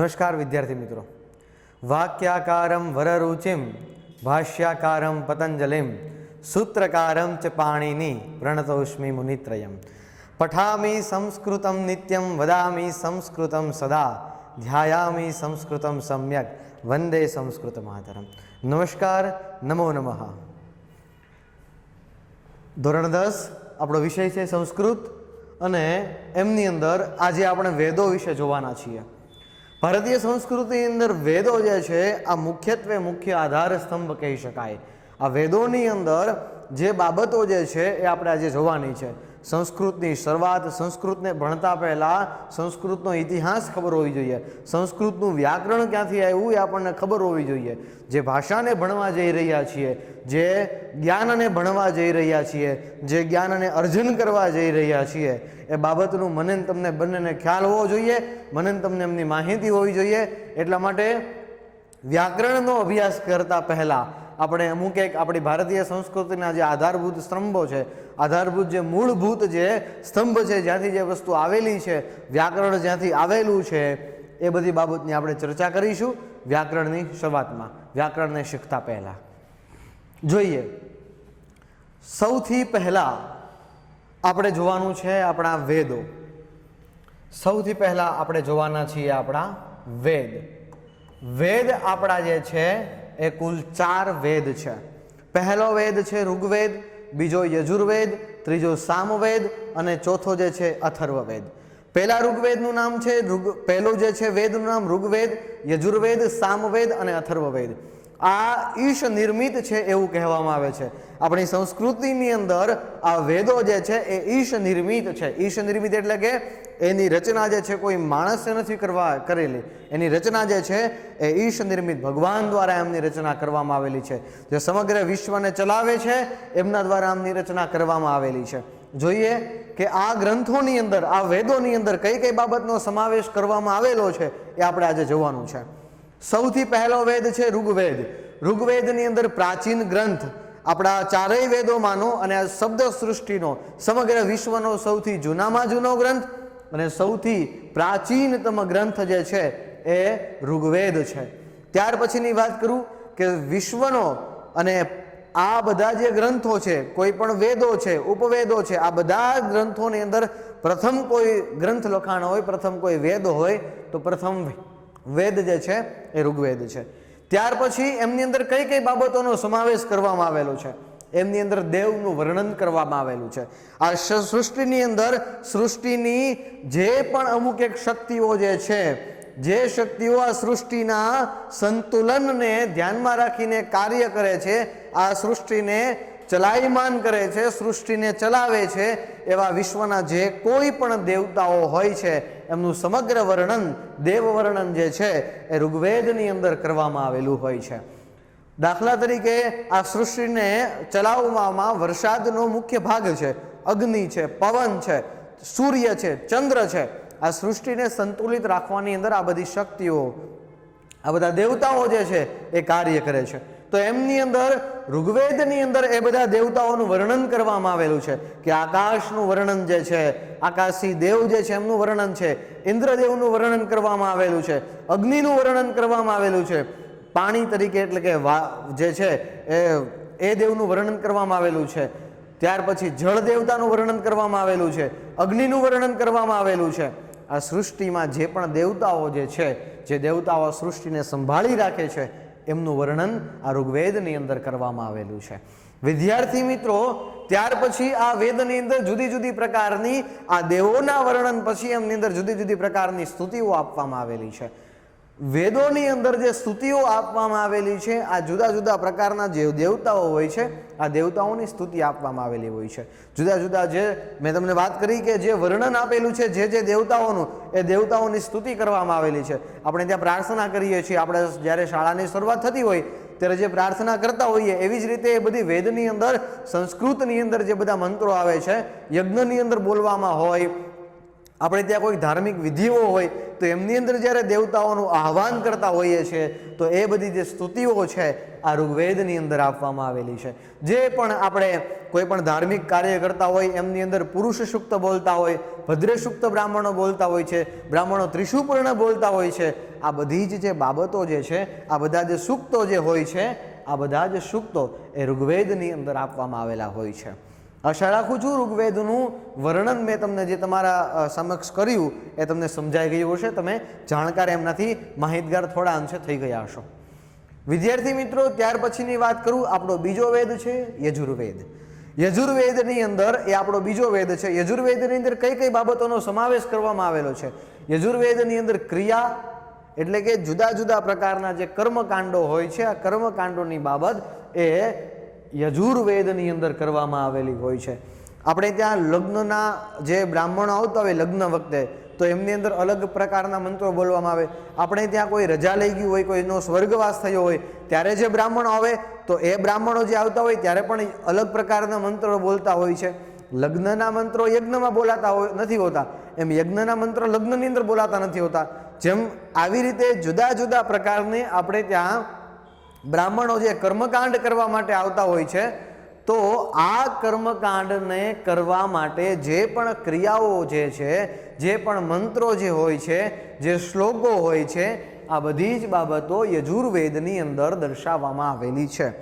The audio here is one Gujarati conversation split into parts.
नमस्कार विद्यार्थी मित्रों, वाक्याकारं वररुचिं भाष्याकारं पतंजलिं सूत्रकारं च पाणिनि प्रणतोस्मि मुनित्रयम्। पठामि संस्कृतं नित्यं वदामि संस्कृतं सदा ध्यायामि संस्कृतं सम्यक् वंदे संस्कृतमातरम्। नमस्कार, नमो नमः। ધોરણ 10 આપણો વિષય છે સંસ્કૃત અને એમની અંદર આજે આપણે વેદો વિશે જોવાના છીએ। ભારતીય સંસ્કૃતિની અંદર વેદો જે છે આ મુખ્યત્વે મુખ્ય આધાર સ્તંભ કહી શકાય। આ વેદોની અંદર જે બાબતો જે છે એ આપણે આજે જોવાની છે। સંસ્કૃતની શરૂઆત, સંસ્કૃતને ભણતા પહેલાં સંસ્કૃતનો ઇતિહાસ ખબર હોવી જોઈએ, સંસ્કૃતનું વ્યાકરણ ક્યાંથી આવ્યું એ આપણને ખબર હોવી જોઈએ। જે ભાષાને ભણવા જઈ રહ્યા છીએ, જે જ્ઞાનને ભણવા જઈ રહ્યા છીએ, જે જ્ઞાનને અર્જન કરવા જઈ રહ્યા છીએ એ બાબતનું મને તમને બંનેને ખ્યાલ હોવો જોઈએ, મને તમને એમની માહિતી હોવી જોઈએ। એટલા માટે વ્યાકરણનો અભ્યાસ કરતા પહેલાં આપણે અમુક એક આપણી ભારતીય સંસ્કૃતિના જે આધારભૂત સ્તંભો છે, આધારભૂત જે મૂળભૂત જે સ્તંભ છે, જ્યાંથી જે વસ્તુ આવેલી છે, વ્યાકરણ જ્યાંથી આવેલું છે એ બધી બાબતની આપણે ચર્ચા કરીશું વ્યાકરણની શરૂઆતમાં, વ્યાકરણને શીખતા પહેલાં। જોઈએ, સૌથી પહેલાં આપણે જોવાનું છે આપણા વેદો। સૌથી પહેલાં આપણે જોવાના છીએ આપણા વેદ। વેદ આપણા જે છે એ કુલ 4 વેદ છે। પહેલો વેદ છે ઋગ્વેદ, બીજો યજુર્વેદ, ત્રીજો સામવેદ અને ચોથો જે છે અથર્વવેદ। પહેલા ઋગ્વેદનું નામ છે પહેલું જે છે વેદનું નામ ઋગ્વેદ, યજુર્વેદ, સામવેદ અને અથર્વવેદ। આ ઈશ નિર્મિત છે એવું કહેવામાં આવે છે। આપણી સંસ્કૃતિની અંદર આ વેદો જે છે એ ઈશ નિર્મિત છે। ઈશ નિર્મિત એટલે કે એની રચના જે છે કોઈ માણસે નથી કરેલી, એની રચના જે છે એ ઈશ નિર્મિત, ભગવાન દ્વારા એમની રચના કરવામાં આવેલી છે। જે સમગ્ર વિશ્વને ચલાવે છે એમના દ્વારા એમની રચના કરવામાં આવેલી છે। જોઈએ કે આ ગ્રંથોની અંદર, આ વેદોની અંદર કઈ કઈ બાબતનો સમાવેશ કરવામાં આવેલો છે એ આપણે આજે જોવાનું છે। સૌથી પહેલો વેદ છે ઋગ્વેદ। ઋગ્વેદની અંદર પ્રાચીન ગ્રંથ, આપણા ચારેય વેદોમાંનો અને આ શબ્દ સૃષ્ટિનો, સમગ્ર વિશ્વનો સૌથી જૂનામાં જૂનો ગ્રંથ અને સૌથી પ્રાચીનતમ ગ્રંથ જે છે એ ઋગ્વેદ છે। ત્યાર પછીની વાત કરું કે વિશ્વનો અને આ બધા જે ગ્રંથો છે, કોઈ પણ વેદો છે, ઉપવેદો છે, આ બધા ગ્રંથોની અંદર પ્રથમ કોઈ ગ્રંથ લખાણ હોય, પ્રથમ કોઈ વેદ હોય તો પ્રથમ વેદ જે છે એ ઋગ્વેદ છે। ત્યાર પછી એમની અંદર કઈ કઈ બાબતોનો સમાવેશ કરવામાં આવેલો છે, એમની અંદર દેવનું વર્ણન કરવામાં આવેલું છે। આ સૃષ્ટિની અંદર સૃષ્ટિની જે પણ અમુક એક શક્તિઓ જે છે, જે શક્તિઓ આ સૃષ્ટિના સંતુલનને ધ્યાનમાં રાખીને કાર્ય કરે છે, આ સૃષ્ટિને ચલાયમાન કરે છે, સૃષ્ટિને ચલાવે છે, એવા વિશ્વના જે કોઈ પણ દેવતાઓ હોય છે એમનું સમગ્ર વર્ણન, દેવ વર્ણન જે છે એ ઋગ્વેદની અંદર કરવામાં આવેલું હોય છે। દાખલા તરીકે આ સૃષ્ટિને ચલાવવામાં વરસાદનો મુખ્ય ભાગ છે, અગ્નિ છે, પવન છે, સૂર્ય છે, ચંદ્ર છે। આ સૃષ્ટિને સંતુલિત રાખવાની અંદર આ બધી શક્તિઓ, આ બધા દેવતાઓ જે છે એ કાર્ય કરે છે। તો એમની અંદર ઋગ્વેદની અંદર એ બધા દેવતાઓનું વર્ણન કરવામાં આવેલું છે કે આકાશનું વર્ણન જે છે, આકાશી દેવ જે છે એમનું વર્ણન છે, ઇન્દ્રદેવનું વર્ણન કરવામાં આવેલું છે, અગ્નિનું વર્ણન કરવામાં આવેલું છે, પાણી તરીકે એટલે કે જે છે એ દેવનું વર્ણન કરવામાં આવેલું છે। ત્યાર પછી જળ દેવતાનું વર્ણન કરવામાં આવેલું છે, અગ્નિનું વર્ણન કરવામાં આવેલું છે। આ સૃષ્ટિમાં જે પણ દેવતાઓ જે છે, જે દેવતાઓ સૃષ્ટિને સંભાળી રાખે છે એમનું વર્ણન આ ઋગ્વેદની અંદર કરવામાં આવેલું છે। વિદ્યાર્થી મિત્રો, ત્યાર પછી આ વેદની અંદર જુદી જુદી પ્રકારની આ દેવોના વર્ણન પછી એમની અંદર જુદી જુદી પ્રકારની સ્તુતિઓ આપવામાં આવેલી છે। વેદોની અંદર જે સ્તુતિઓ આપવામાં આવેલી છે, આ જુદા જુદા પ્રકારના જે દેવતાઓ હોય છે આ દેવતાઓની સ્તુતિ આપવામાં આવેલી હોય છે। જુદા જુદા જે મેં તમને વાત કરી કે જે વર્ણન આપેલું છે જે દેવતાઓનું, એ દેવતાઓની સ્તુતિ કરવામાં આવેલી છે। આપણે ત્યાં પ્રાર્થના કરીએ છીએ, આપણે જ્યારે શાળાની શરૂઆત થતી હોય ત્યારે જે પ્રાર્થના કરતા હોઈએ એવી જ રીતે એ બધી વેદની અંદર, સંસ્કૃતની અંદર જે બધા મંત્રો આવે છે, યજ્ઞની અંદર બોલવામાં હોય, આપણે ત્યાં કોઈ ધાર્મિક વિધિઓ હોય તો એમની અંદર જ્યારે દેવતાઓનું આહવાન કરતા હોઈએ છીએ તો એ બધી જે સ્તુતિઓ છે આ ઋગ્વેદની અંદર આપવામાં આવેલી છે। જે પણ આપણે કોઈ પણ ધાર્મિક કાર્ય કરતા હોય એમની અંદર પુરુષ સૂક્ત બોલતા હોય, ભદ્ર સૂક્ત બ્રાહ્મણો બોલતા હોય છે, બ્રાહ્મણો ત્રિશુપર્ણ બોલતા હોય છે। આ બધી જ જે બાબતો જે છે, આ બધા જે સૂક્તો જે હોય છે, આ બધા જ સૂક્તો એ ઋગ્વેદની અંદર આપવામાં આવેલા હોય છે. આશા રાખું છું ઋગ્વેદનું વર્ણન મેં તમને જે તમારા સમક્ષ કર્યું એ તમને સમજાઈ ગયું હશે. તમે જાણકાર એમનાથી માહિતગાર થોડા અંશે થઈ ગયા હશો. વિદ્યાર્થી મિત્રો, ત્યાર પછીની વાત કરું, આપણો બીજો વેદ છે યજુર્વેદ. યજુર્વેદની અંદર એ આપણો બીજો વેદ છે. યજુર્વેદની અંદર કઈ કઈ બાબતોનો સમાવેશ કરવામાં આવેલો છે? યજુર્વેદની અંદર ક્રિયા એટલે કે જુદા જુદા પ્રકારના જે કર્મકાંડો હોય છે, આ કર્મકાંડોની બાબત એ યજુર્વેદની અંદર કરવામાં આવેલી હોય છે. આપણે ત્યાં લગ્નના જે બ્રાહ્મણો આવતા હોય લગ્ન વખતે, તો એમની અંદર અલગ પ્રકારના મંત્રો બોલવામાં આવે. આપણે ત્યાં કોઈ રજા લઈ ગયું હોય, કોઈનો સ્વર્ગવાસ થયો હોય, ત્યારે જે બ્રાહ્મણો આવે તો એ બ્રાહ્મણો જે આવતા હોય ત્યારે પણ અલગ પ્રકારના મંત્રો બોલતા હોય છે. લગ્નના મંત્રો યજ્ઞમાં બોલાતા નથી હોતા, એમ યજ્ઞના મંત્રો લગ્નની અંદર બોલાતા નથી હોતા. જેમ આવી રીતે જુદા જુદા પ્રકારની આપણે ત્યાં બ્રાહ્મણો જે કર્મકાંડ કરવા માટે આવતા હોય છે, તો આ કર્મકાંડને કરવા માટે જે પણ ક્રિયાઓ જે છે, જે પણ મંત્રો જે હોય છે, જે શ્લોકો હોય છે, આ બધી જ બાબતો યજુર્વેદની અંદર દર્શાવવામાં આવેલી છે.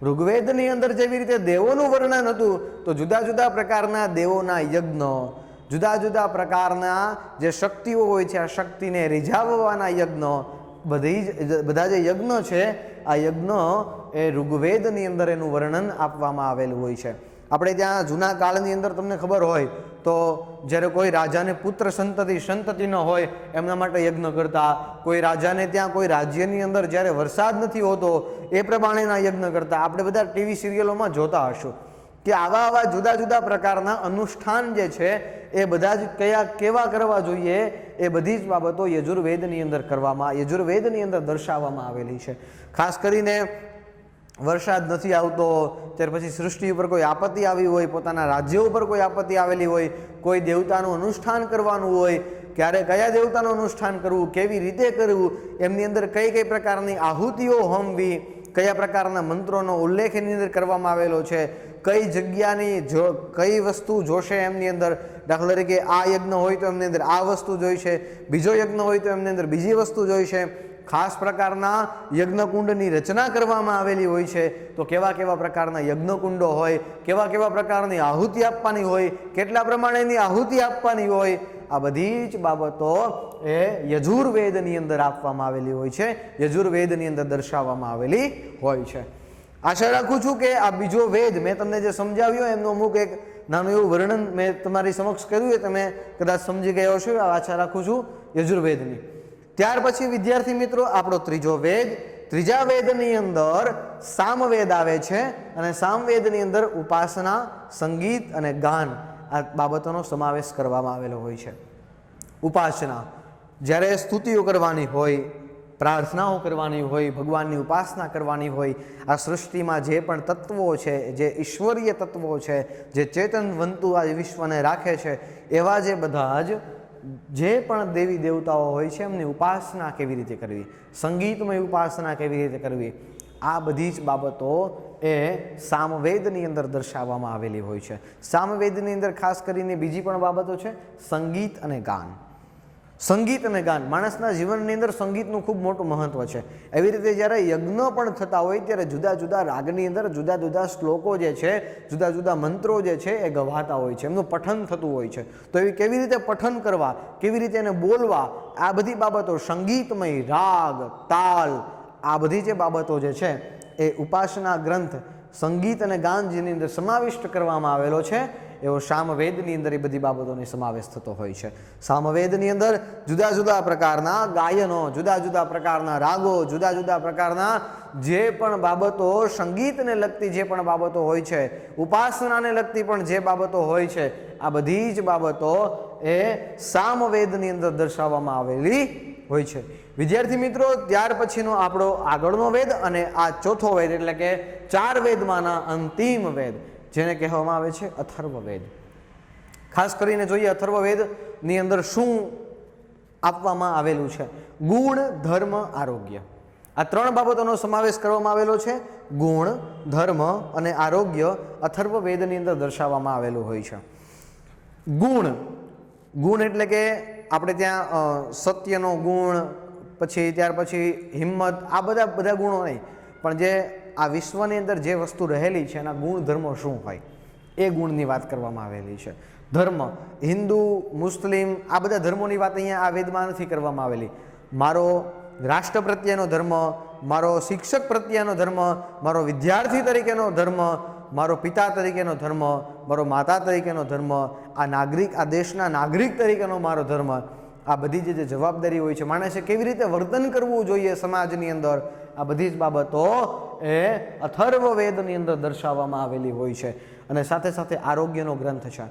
ઋગ્વેદની અંદર જેવી રીતે દેવોનું વર્ણન હતું, તો જુદા જુદા પ્રકારના દેવોના યજ્ઞ, જુદા જુદા પ્રકારના જે શક્તિઓ હોય છે, આ શક્તિને રીઝાવવાના યજ્ઞ, બધા જે યજ્ઞ છે, આ યજ્ઞ એ ઋગ્વેદની અંદર એનું વર્ણન આપવામાં આવેલું હોય છે. આપણે ત્યાં જૂના કાળની અંદર તમને ખબર હોય તો જ્યારે કોઈ રાજાને પુત્ર સંતતિ ન હોય એમના માટે યજ્ઞ કરતા, કોઈ રાજાને ત્યાં કોઈ રાજ્યની અંદર જ્યારે વરસાદ નથી હોતો એ પ્રમાણેના યજ્ઞ કરતા. આપણે બધા ટીવી સિરિયલોમાં જોતા હશું કે આવા જુદા જુદા પ્રકારના અનુષ્ઠાન જે છે એ બધા જ કેવા કરવા જોઈએ, એ બધી જ બાબતો યજુર્વેદની અંદર યજુર્વેદની અંદર દર્શાવવામાં આવેલી છે. ખાસ કરીને વરસાદ નથી આવતો, ત્યાર પછી સૃષ્ટિ ઉપર કોઈ આપત્તિ આવી હોય, પોતાના રાજ્ય ઉપર કોઈ આપત્તિ આવેલી હોય, કોઈ દેવતાનું અનુષ્ઠાન કરવાનું હોય, ક્યારે કયા દેવતાનું અનુષ્ઠાન કરવું, કેવી રીતે કરવું, એમની અંદર કઈ કઈ પ્રકારની આહુતિઓ હોમવી, કયા પ્રકારના મંત્રોનો ઉલ્લેખ એની અંદર કરવામાં આવેલો છે, કઈ જગ્યાની કઈ વસ્તુ જોશે એમની અંદર. દાખલા તરીકે આ યજ્ઞ હોય તો એમની અંદર આ વસ્તુ જોઈશે, બીજો યજ્ઞ હોય તો એમની અંદર બીજી વસ્તુ જોઈશે. ખાસ પ્રકારના યજ્ઞકુંડની રચના કરવામાં આવેલી હોય છે, તો કેવા કેવા પ્રકારના યજ્ઞકુંડો હોય, કેવા કેવા પ્રકારની આહુતિ આપવાની હોય, કેટલા પ્રમાણેની આહુતિ આપવાની હોય, આ બધી જ બાબતો એ યજુર્વેદની અંદર આપવામાં આવેલી હોય છે, યજુર્વેદની અંદર દર્શાવવામાં આવેલી હોય છે. આશા રાખું છું કે આ બીજો વેદ મેં તમને જે સમજાવ્યો એમનું અમુક એક નાનું એવું વર્ણન મેં તમારી સમક્ષ કર્યું એ તમે કદાચ સમજી ગયા હશો. આશા રાખું છું યજુર્વેદની. ત્યાર પછી વિદ્યાર્થી મિત્રો, આપણો ત્રીજો વેદ, ત્રીજા વેદની અંદર સામવેદ આવે છે, અને સામવેદની અંદર ઉપાસના, સંગીત અને ગાન આ બાબતોનો સમાવેશ કરવામાં આવેલો હોય છે. ઉપાસના, જ્યારે સ્તુતિઓ કરવાની હોય, પ્રાર્થનાઓ કરવાની હોય, ભગવાનની ઉપાસના કરવાની હોય, આ સૃષ્ટિમાં જે પણ તત્વો છે, જે ઈશ્વરીય તત્વો છે, જે ચેતનવંતુ આ વિશ્વને રાખે છે, એવા જે બધા જ જે પણ દેવી દેવતાઓ હોય છે એમની ઉપાસના કેવી રીતે કરવી, સંગીતમય ઉપાસના કેવી રીતે કરવી, આ બધી જ બાબતો એ સામવેદની અંદર દર્શાવવામાં આવેલી હોય છે. સામવેદની અંદર ખાસ કરીને બીજી પણ બાબતો છે, સંગીત અને ગાન. સંગીત અને ગાન માણસના જીવનની અંદર સંગીતનું ખૂબ મોટું મહત્વ છે. એવી રીતે જ્યારે યજ્ઞ પણ થતા હોય ત્યારે જુદા જુદા રાગની અંદર જુદા જુદા શ્લોકો જે છે, જુદા જુદા મંત્રો જે છે એ ગવાતા હોય છે, એમનું પઠન થતું હોય છે. તો એવી કેવી રીતે પઠન કરવા, કેવી રીતે એને બોલવા, આ બધી બાબતો સંગીતમય રાગ, તાલ, આ બધી જે બાબતો જે છે એ ઉપાસના ગ્રંથ સંગીત અને ગાન જેની અંદર સમાવિષ્ટ કરવામાં આવેલો છે, એવો સામવેદની અંદર એ બધી બાબતોનો સમાવેશ થતો હોય છે. સામવેદની અંદર જુદા જુદા પ્રકારના ગાયનો, જુદા જુદા પ્રકારના રાગો, જુદા જુદા પ્રકારના જે પણ બાબતો સંગીતને લગતી જે પણ બાબતો હોય છે, ઉપાસનાને લગતી પણ જે બાબતો હોય છે, આ બધી જ બાબતો એ સામવેદની અંદર દર્શાવવામાં આવેલી હોય છે. વિદ્યાર્થી મિત્રો, ત્યાર પછીનો આપણો આગળનો વેદ અને આ ચોથો વેદ એટલે કે 4 વેદમાંના અંતિમ વેદ જેને કહેવામાં આવે છે અથર્વવેદ. ખાસ કરીને જોઈએ અથર્વવેદની અંદર શું આપવામાં આવેલું છે. ગુણ, ધર્મ, આરોગ્ય, આ 3 બાબતોનો સમાવેશ કરવામાં આવેલો છે. ગુણ, ધર્મ અને આરોગ્ય અથર્વવેદની અંદર દર્શાવવામાં આવેલું હોય છે. ગુણ એટલે કે આપણે ત્યાં સત્યનો ગુણ, પછી ત્યાર પછી હિંમત, આ બધા બધા ગુણો નહીં, પણ જે આ વિશ્વની અંદર જે વસ્તુ રહેલી છે એના ગુણધર્મો શું હોય એ ગુણની વાત કરવામાં આવેલી છે. ધર્મ, હિન્દુ, મુસ્લિમ, આ બધા ધર્મોની વાત અહીંયા આ વેદમાં નથી કરવામાં આવેલી. મારો રાષ્ટ્ર પ્રત્યેનો ધર્મ, મારો શિક્ષક પ્રત્યેનો ધર્મ, મારો વિદ્યાર્થી તરીકેનો ધર્મ, મારો પિતા તરીકેનો ધર્મ, મારો માતા તરીકેનો ધર્મ, આ નાગરિક, આ દેશના નાગરિક તરીકેનો મારો ધર્મ, આ બધી જે જવાબદારી હોય છે, માણસે કેવી રીતે વર્તન કરવું જોઈએ સમાજની અંદર, આ બધી જ બાબતો એ અથર્વવેદની અંદર દર્શાવવામાં આવેલી હોય છે. અને સાથે સાથે આરોગ્યનો ગ્રંથ છે.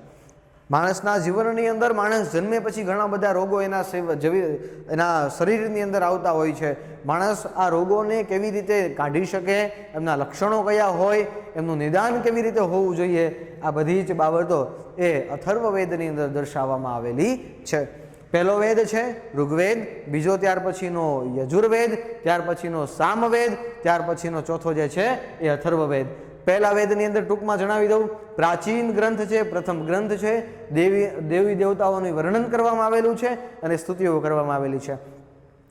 માણસના જીવનની અંદર માણસ જન્મે પછી ઘણા બધા રોગો એના શરીરની અંદર આવતા હોય છે. માણસ આ રોગોને કેવી રીતે કાઢી શકે, એમના લક્ષણો કયા હોય, એમનું નિદાન કેવી રીતે હોવું જોઈએ, આ બધી જ બાબતો એ અથર્વવેદની અંદર દર્શાવવામાં આવેલી છે. પહેલો વેદ છે ઋગ્વેદ, બીજો ત્યાર પછીનો યજુર્વેદ, ત્યાર પછીનો સામવેદ, ત્યાર પછીનો ચોથો જે છે એ અથર્વવેદ. પહેલા વેદની અંદર ટૂંકમાં જણાવી દઉં, પ્રાચીન ગ્રંથ છે, પ્રથમ ગ્રંથ છે, દેવી દેવતાઓનું વર્ણન કરવામાં આવેલું છે અને સ્તુતિઓ કરવામાં આવેલી છે.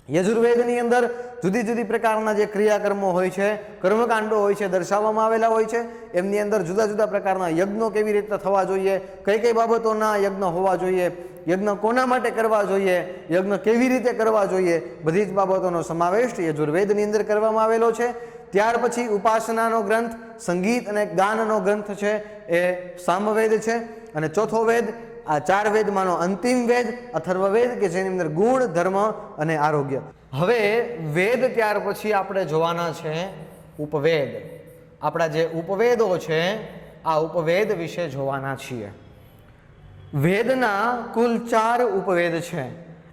યજુર્વેદની અંદર જુદી જુદી પ્રકારના જે ક્રિયાકર્મો હોય છે, કર્મકાંડો હોય છે, દર્શાવવામાં આવેલા હોય છે. એમની અંદર જુદા જુદા પ્રકારના યજ્ઞો કેવી રીતે થવા જોઈએ, કઈ કઈ બાબતોના યજ્ઞ હોવા જોઈએ, યજ્ઞ કોના માટે કરવા જોઈએ, યજ્ઞ કેવી રીતે કરવા જોઈએ, બધી જ બાબતોનો સમાવેશ યજુર્વેદની અંદર કરવામાં આવેલો છે. ત્યાર પછી ઉપાસનાનો ગ્રંથ, સંગીત અને ગાનનો ગ્રંથ છે એ સામવેદ છે. અને ચોથો વેદ, આ ચાર વેદમાંનો અંતિમ વેદ અથર્વવેદ, કે જેની અંદર ગુણ, ધર્મ અને આરોગ્ય. હવે વેદ ત્યાર પછી આપણે જોવાના છે ઉપવેદ. આપણા જે ઉપવેદો છે આ ઉપવેદ વિશે જોવાના છીએ. વેદના કુલ 4 ઉપવેદ છે: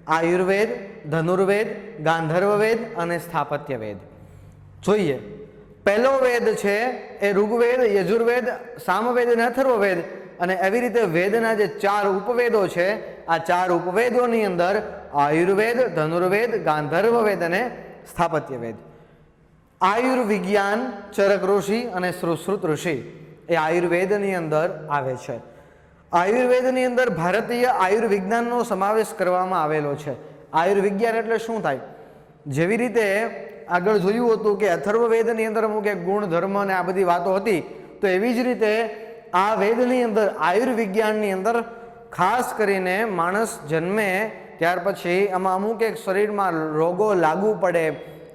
આયુર્વેદ, ધનુર્વેદ, ગાંધર્વવેદ અને સ્થાપત્ય વેદ. જોઈએ, પહેલો વેદ છે એ ઋગ્વેદ, યજુર્વેદ, સામવેદ અને અથર્વવેદ. અને એવી રીતે વેદના જે 4 ઉપવેદો છે, આ 4 ઉપવેદોની અંદર આયુર્વેદ, ધનુર્વેદ, ગાંધર્વવેદ અને સ્થાપત્ય વેદ. આયુર્વિજ્ઞાન ચરક ઋષિ અને સુશ્રુત ઋષિ એ આયુર્વેદની અંદર આવે છે. આયુર્વેદની અંદર ભારતીય આયુર્વિજ્ઞાનનો સમાવેશ કરવામાં આવેલો છે. આયુર્વિજ્ઞાન એટલે શું થાય? જેવી રીતે આગળ જોયું હતું કે અથર્વવેદની અંદર અમુક એક ગુણ, ધર્મ અને આ બધી વાતો હતી, તો એવી જ રીતે આ વેદની અંદર આયુર્વિજ્ઞાનની અંદર ખાસ કરીને માણસ જન્મે ત્યાર પછી આમાં અમુક એક શરીરમાં રોગો લાગુ પડે,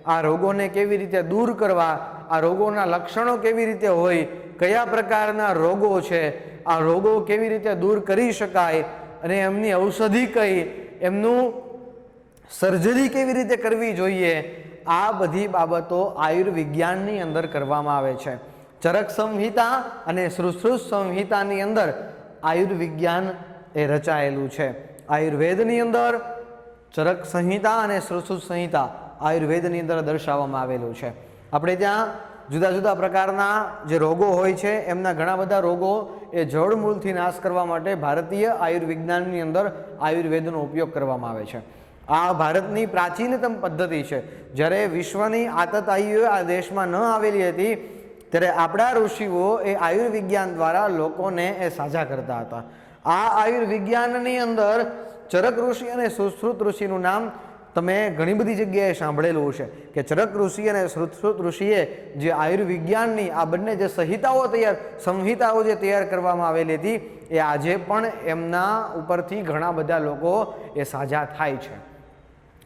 આ રોગોને કેવી રીતે દૂર કરવા, આ રોગોના લક્ષણો કેવી રીતે હોય, કયા પ્રકારના રોગો છે, આ રોગો કેવી રીતે દૂર કરી શકાય અને એમની ઔષધિ કઈ, એમનું સર્જરી કેવી રીતે કરવી જોઈએ, આ બધી બાબતો આયુર્વિજ્ઞાનની અંદર કરવામાં આવે છે. ચરક સંહિતા અને સુશ્રુત સંહિતાની અંદર આયુર્વિજ્ઞાન એ રચાયેલું છે. આયુર્વેદની અંદર ચરક સંહિતા અને સુશ્રુત સંહિતા આયુર્વેદની અંદર દર્શાવવામાં આવેલું છે. આપણે ત્યાં જુદા જુદા પ્રકારના જે રોગો હોય છે, એમના ઘણા બધા રોગો એ જડમૂળથી નાશ કરવા માટે ભારતીય આયુર્વિજ્ઞાનની અંદર આયુર્વેદનો ઉપયોગ કરવામાં આવે છે. આ ભારતની પ્રાચીનતમ પદ્ધતિ છે. જ્યારે વિશ્વની આતતાઈઓ આ દેશમાં ન આવેલી હતી ત્યારે આપણા ઋષિઓ એ આયુર્વિજ્ઞાન દ્વારા લોકોને એ સાજા કરતા હતા. આ આયુર્વિજ્ઞાનની અંદર ચરક ઋષિ અને સુશ્રુત ઋષિનું નામ તમે ઘણી બધી જગ્યાએ સાંભળેલું છે કે ચરક ઋષિ અને સુશ્રુત ઋષિએ જે આયુર્વિજ્ઞાનની આ બંને જે સંહિતાઓ જે તૈયાર કરવામાં આવેલી હતી, એ આજે પણ એમના ઉપરથી ઘણા બધા લોકો એ સાજા થાય છે.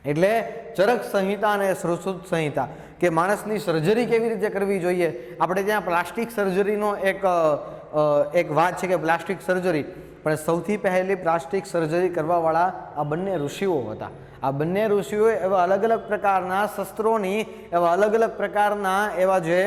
એટલે ચરક સંહિતા અને સુશ્રુત સંહિતા કે માણસની સર્જરી કેવી રીતે કરવી જોઈએ. આપણે ત્યાં પ્લાસ્ટિક સર્જરીનો એક વાત છે કે પ્લાસ્ટિક સર્જરી, પણ સૌથી પહેલી પ્લાસ્ટિક સર્જરી કરવાવાળા આ બંને ઋષિઓ હતા. આ બંને ઋષિઓએ એવા અલગ અલગ પ્રકારના શસ્ત્રોની, એવા અલગ અલગ પ્રકારના એવા જે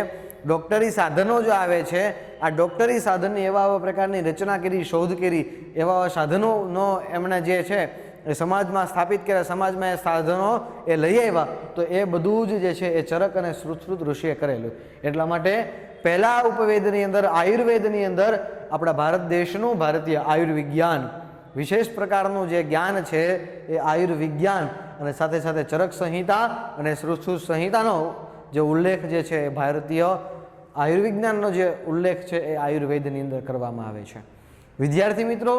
ડૉક્ટરી સાધનો જે આવે છે, આ ડૉક્ટરી સાધનની એવા પ્રકારની રચના કરી, શોધ કરી, એવા સાધનોનો એમણે જે છે એ સમાજમાં સ્થાપિત કર્યા, સમાજમાં એ સાધનો એ લઈ આવ્યા. તો એ બધું જ જે છે એ ચરક અને સુશ્રુત ઋષિએ કરેલું. એટલા માટે પહેલા ઉપવેદની અંદર, આયુર્વેદની અંદર આપણા ભારત દેશનું ભારતીય આયુર્વિજ્ઞાન વિશેષ પ્રકારનું જે જ્ઞાન છે એ આયુર્વિજ્ઞાન અને સાથે સાથે ચરક સંહિતા અને સુશ્રુત સંહિતાનો જે ઉલ્લેખ જે છે એ ભારતીય આયુર્વિજ્ઞાનનો જે ઉલ્લેખ છે એ આયુર્વેદની અંદર કરવામાં આવે છે. વિદ્યાર્થી મિત્રો,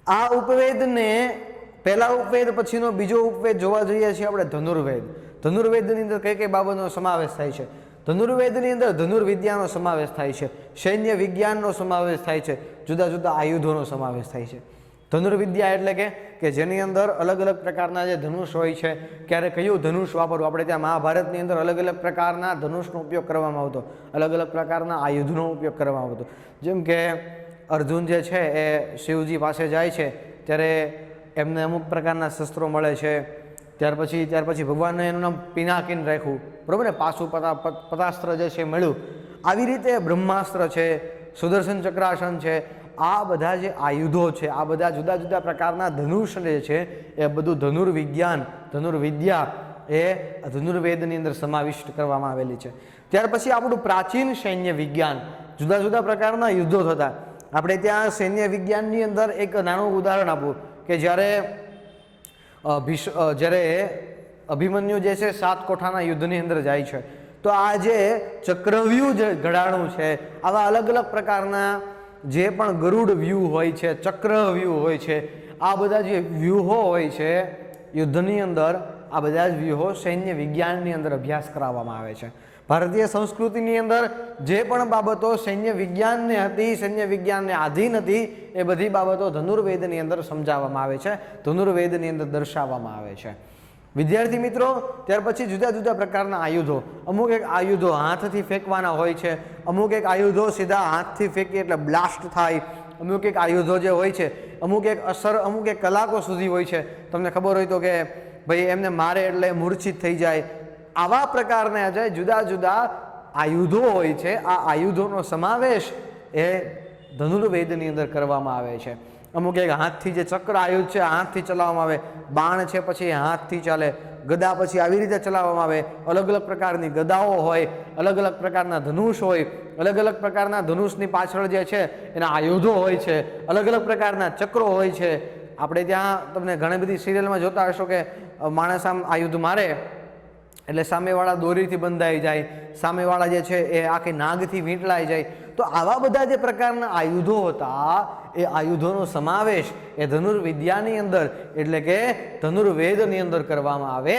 આ ઉપવેદને પહેલા ઉપવેદ પછીનો બીજો ઉપવેદ જોવા જઈએ છીએ આપણે ધનુર્વેદ. ધનુર્વેદની અંદર કઈ કઈ બાબતનો સમાવેશ થાય છે? ધનુર્વેદની અંદર ધનુર્વિદ્યાનો સમાવેશ થાય છે, સૈન્ય વિજ્ઞાનનો સમાવેશ થાય છે, જુદા જુદા આયુધોનો સમાવેશ થાય છે. ધનુર્વિદ્યા એટલે કે જેની અંદર અલગ અલગ પ્રકારના જે ધનુષ હોય છે, ક્યારે કયું ધનુષ વાપરવું. આપણે ત્યાં મહાભારતની અંદર અલગ અલગ પ્રકારના ધનુષનો ઉપયોગ કરવામાં આવતો, અલગ અલગ પ્રકારના આયુધનો ઉપયોગ કરવામાં આવતો. જેમ કે અર્જુન જે છે એ શિવજી પાસે જાય છે ત્યારે એમને અમુક પ્રકારના શસ્ત્રો મળે છે. ત્યાર પછી ભગવાનને એનું નામ પિનાકીન રાખ્યું, બરાબર ને, પાસુ પતાસ્ત્ર જે છે મળ્યું. આવી રીતે બ્રહ્માસ્ત્ર છે, સુદર્શન ચક્રાસન છે, આ બધા જે આયુધો છે, આ બધા જુદા જુદા પ્રકારના ધનુષ જે છે એ બધું ધનુર્વિજ્ઞાન, ધનુર્વિદ્યા એ ધનુર્વેદની અંદર સમાવિષ્ટ કરવામાં આવેલી છે. ત્યાર પછી આપણું પ્રાચીન સૈન્ય વિજ્ઞાન, જુદા જુદા પ્રકારના યુદ્ધો થતા. આપણે ત્યાં સૈન્ય વિજ્ઞાનની અંદર એક નાનું ઉદાહરણ આપું કે જ્યારે અભિમન્યુ જે છે 7 કોઠાના યુદ્ધની અંદર જાય છે, તો આ જે ચક્રવ્યૂહ જે ઘડાણું છે, આવા અલગ અલગ પ્રકારના જે પણ ગરુડ વ્યૂહ હોય છે, ચક્રવ્યૂહ હોય છે, આ બધા જે વ્યૂહો હોય છે યુદ્ધની અંદર, આ બધા જ વ્યૂહો સૈન્ય વિજ્ઞાનની અંદર અભ્યાસ કરાવવામાં આવે છે. ભારતીય સંસ્કૃતિની અંદર જે પણ બાબતો સૈન્ય વિજ્ઞાનને હતી, સૈન્ય વિજ્ઞાનને આધીન હતી, એ બધી બાબતો ધનુર્વેદની અંદર સમજાવવામાં આવે છે, ધનુર્વેદની અંદર દર્શાવવામાં આવે છે. વિદ્યાર્થી મિત્રો, ત્યાર પછી જુદા જુદા પ્રકારના આયુધો. અમુક એક આયુધો હાથથી ફેંકવાના હોય છે, અમુક એક આયુધો સીધા હાથથી ફેંકીએ એટલે બ્લાસ્ટ થાય, અમુક એક આયુધો જે હોય છે અમુક એક અસર અમુક એક કલાકો સુધી હોય છે. તમને ખબર હોય તો કે ભાઈ એમને મારે એટલે મૂર્છિત થઈ જાય. આવા પ્રકારના જે જુદા જુદા આયુધો હોય છે, આ આયુધોનો સમાવેશ એ ધનુર્વેદની અંદર કરવામાં આવે છે. અમુક એક હાથથી જે ચક્ર આયુધ છે હાથથી ચલાવવામાં આવે, બાણ છે પછી હાથથી ચાલે, ગદા પછી આવી રીતે ચલાવવામાં આવે. અલગ અલગ પ્રકારની ગદાઓ હોય, અલગ અલગ પ્રકારના ધનુષ હોય, અલગ અલગ પ્રકારના ધનુષની પાછળ જે છે એના આયુધો હોય છે, અલગ અલગ પ્રકારના ચક્રો હોય છે. આપણે ત્યાં તમને ઘણી બધી સિરિયલમાં જોતા હશો કે માણસ આમ આયુધ મારે એટલે સામેવાળા દોરીથી બંધાઈ જાય, સામેવાળા જે છે એ આખી નાગથી વીંટળાઈ જાય. તો આવા બધા જે પ્રકારના આયુધો હતા, એ આયુધોનો સમાવેશ એ ધનુર્વિદ્યાની અંદર એટલે કે ધનુર્વેદની અંદર કરવામાં આવે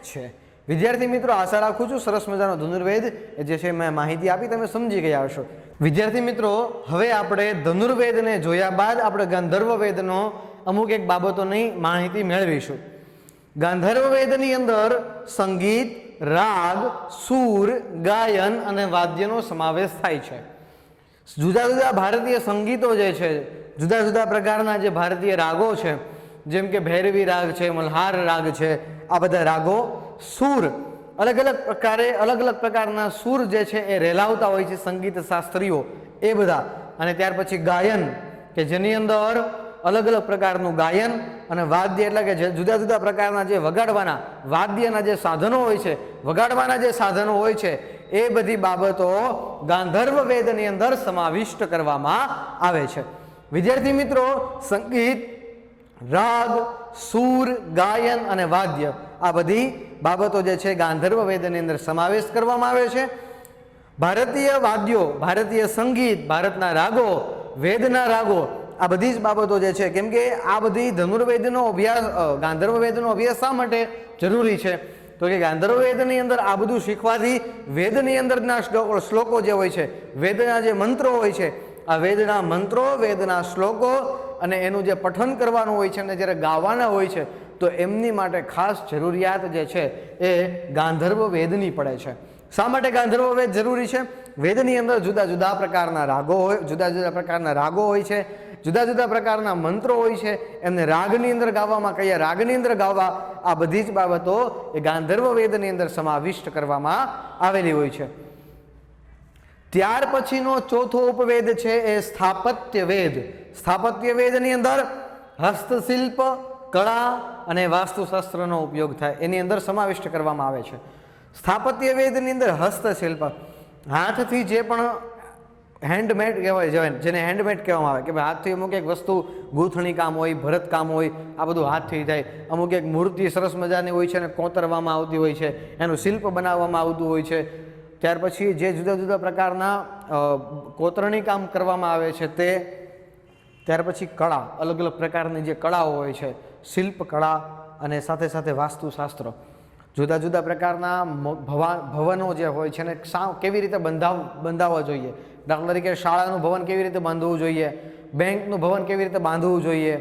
છે. વિદ્યાર્થી મિત્રો, આશા રાખું છું સરસ મજાનો ધનુર્વેદ જે છે મેં માહિતી આપી તમે સમજી ગયા હશો. વિદ્યાર્થી મિત્રો, હવે આપણે ધનુર્વેદને જોયા બાદ આપણે ગાંધર્વ વેદનો અમુક એક બાબતોની માહિતી મેળવીશું. ગાંધર્વ વેદની અંદર સંગીત, રાગ, સૂર, ગાયન અને વાદ્યનો સમાવેશ થાય છે. જુદા જુદા ભારતીય સંગીતો જે છે, જુદા જુદા પ્રકારના જે ભારતીય રાગો છે, જેમ કે ભૈરવી રાગ છે, મલ્હાર રાગ છે, આ બધા રાગો, સૂર, અલગ અલગ પ્રકારે અલગ અલગ પ્રકારના સૂર જે છે એ રેલાવતા હોય છે સંગીત શાસ્ત્રીઓ, એ બધા. અને ત્યાર પછી ગાયન કે જેની અંદર અલગ અલગ પ્રકારનું ગાયન અને વાદ્ય એટલે કે જુદા જુદા પ્રકારના જે વગાડવાના વાદ્યના જે સાધનો હોય છે, વગાડવાના જે સાધનો હોય છે, એ બધી બાબતો ગાંધર્વ વેદની અંદર સમાવિષ્ટ કરવામાં આવે છે. વિદ્યાર્થી મિત્રો, સંગીત, રાગ, સૂર, ગાયન અને વાદ્ય આ બધી બાબતો જે છે ગાંધર્વ વેદની અંદર સમાવેશ કરવામાં આવે છે. ભારતીય વાદ્યો, ભારતીય સંગીત, ભારતના રાગો, વેદના રાગો, આ બધી જ બાબતો જે છે, કેમ કે આ બધી ધનુર્વેદનો અભ્યાસ, ગાંધર્વ વેદનો અભ્યાસ શા માટે જરૂરી છે? તો કે ગાંધર્વ વેદની અંદર આ બધું શીખવાથી વેદની અંદરના શ્લોકો જે હોય છે, વેદના જે મંત્રો હોય છે, આ વેદના મંત્રો, વેદના શ્લોકો અને એનું જે પઠન કરવાનું હોય છે અને જ્યારે ગાવાના હોય છે, તો એમની માટે ખાસ જરૂરિયાત જે છે એ ગાંધર્વ વેદની પડે છે. શા માટે ગાંધર્વ વેદ જરૂરી છે? વેદની અંદર જુદા જુદા પ્રકારના રાગો હોય, જુદા જુદા પ્રકારના રાગો હોય છે, જુદા જુદા પ્રકારના મંત્રો હોય છે, એમને રાગની અંદર ગાવામાં, કયા રાગની અંદર ગાવા, આ બધી જ બાબતો એ ગાંધર્વ વેદની અંદર સમાવિષ્ટ કરવામાં આવેલી હોય છે. ત્યાર પછીનો ચોથો ઉપવેદ છે એ સ્થાપત્ય વેદ. સ્થાપત્ય વેદની અંદર હસ્તશિલ્પ, કળા અને વાસ્તુશાસ્ત્રનો ઉપયોગ થાય, એની અંદર સમાવિષ્ટ કરવામાં આવે છે. સ્થાપત્ય વેદની અંદર હસ્તશિલ્પ, હાથથી જે પણ હેન્ડમેડ કહેવાય, જેને હેન્ડમેડ કહેવામાં આવે કે ભાઈ હાથથી અમુક એક વસ્તુ, ગૂંથણી કામ હોય, ભરત કામ હોય, આ બધું હાથથી થાય. અમુક એક મૂર્તિ સરસ મજાની હોય છે અને કોતરવામાં આવતી હોય છે, એનું શિલ્પ બનાવવામાં આવતું હોય છે. ત્યાર પછી જે જુદા જુદા પ્રકારના કોતરણી કામ કરવામાં આવે છે તે, ત્યાર પછી કળા, અલગ અલગ પ્રકારની જે કળાઓ હોય છે, શિલ્પકળા અને સાથે સાથે વાસ્તુશાસ્ત્ર, જુદા જુદા પ્રકારના ભવનો જે હોય છે ને કેવી રીતે બંધાવવા જોઈએ, દાખલા તરીકે શાળાનું ભવન કેવી રીતે બાંધવું જોઈએ, બેંકનું ભવન કેવી રીતે બાંધવું જોઈએ,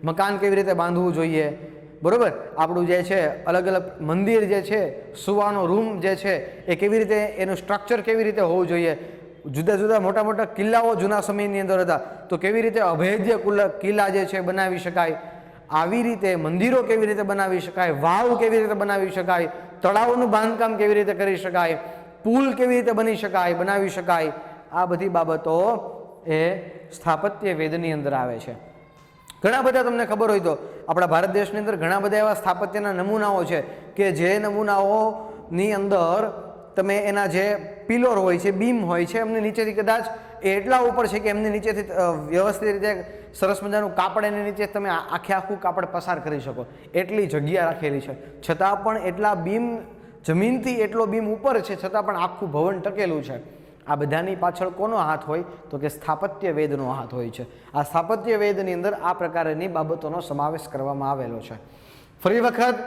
મકાન કેવી રીતે બાંધવું જોઈએ, બરાબર. આપણું જે છે અલગ અલગ મંદિર જે છે, સુવાનો રૂમ જે છે એ કેવી રીતે, એનું સ્ટ્રક્ચર કેવી રીતે હોવું જોઈએ, જુદા જુદા મોટા મોટા કિલ્લાઓ જૂના સમયની અંદર હતા તો કેવી રીતે અભેદ્ય કિલ્લા જે છે બનાવી શકાય, આવી રીતે મંદિરો કેવી રીતે બનાવી શકાય, વાવ કેવી રીતે બનાવી શકાય, તળાવનું બાંધકામ કેવી રીતે કરી શકાય, પુલ કેવી રીતે બનાવી શકાય, આ બધી બાબતો એ સ્થાપત્ય વેદની અંદર આવે છે. ઘણા બધા તમને ખબર હોય તો આપણા ભારત દેશની અંદર ઘણા બધા એવા સ્થાપત્યના નમૂનાઓ છે કે જે નમૂનાઓની અંદર તમે એના જે પિલર હોય છે, બીમ હોય છે, એમની નીચેથી કદાચ એટલા ઉપર છે કે એમની નીચેથી વ્યવસ્થિત રીતે સરસ મજાનું કાપડ એની નીચે તમે આખું કાપડ પસાર કરી શકો એટલી જગ્યા રાખેલી છે. છતાં પણ એટલા બીમ, જમીનથી એટલો બીમ ઉપર છે છતાં પણ આખું ભવન ટકેલું છે. આ બધાની પાછળ કોનો હાથ હોય તો કે સ્થાપત્ય વેદનો હાથ હોય છે. આ સ્થાપત્ય વેદની અંદર આ પ્રકારની બાબતોનો સમાવેશ કરવામાં આવેલો છે. ફરી વખત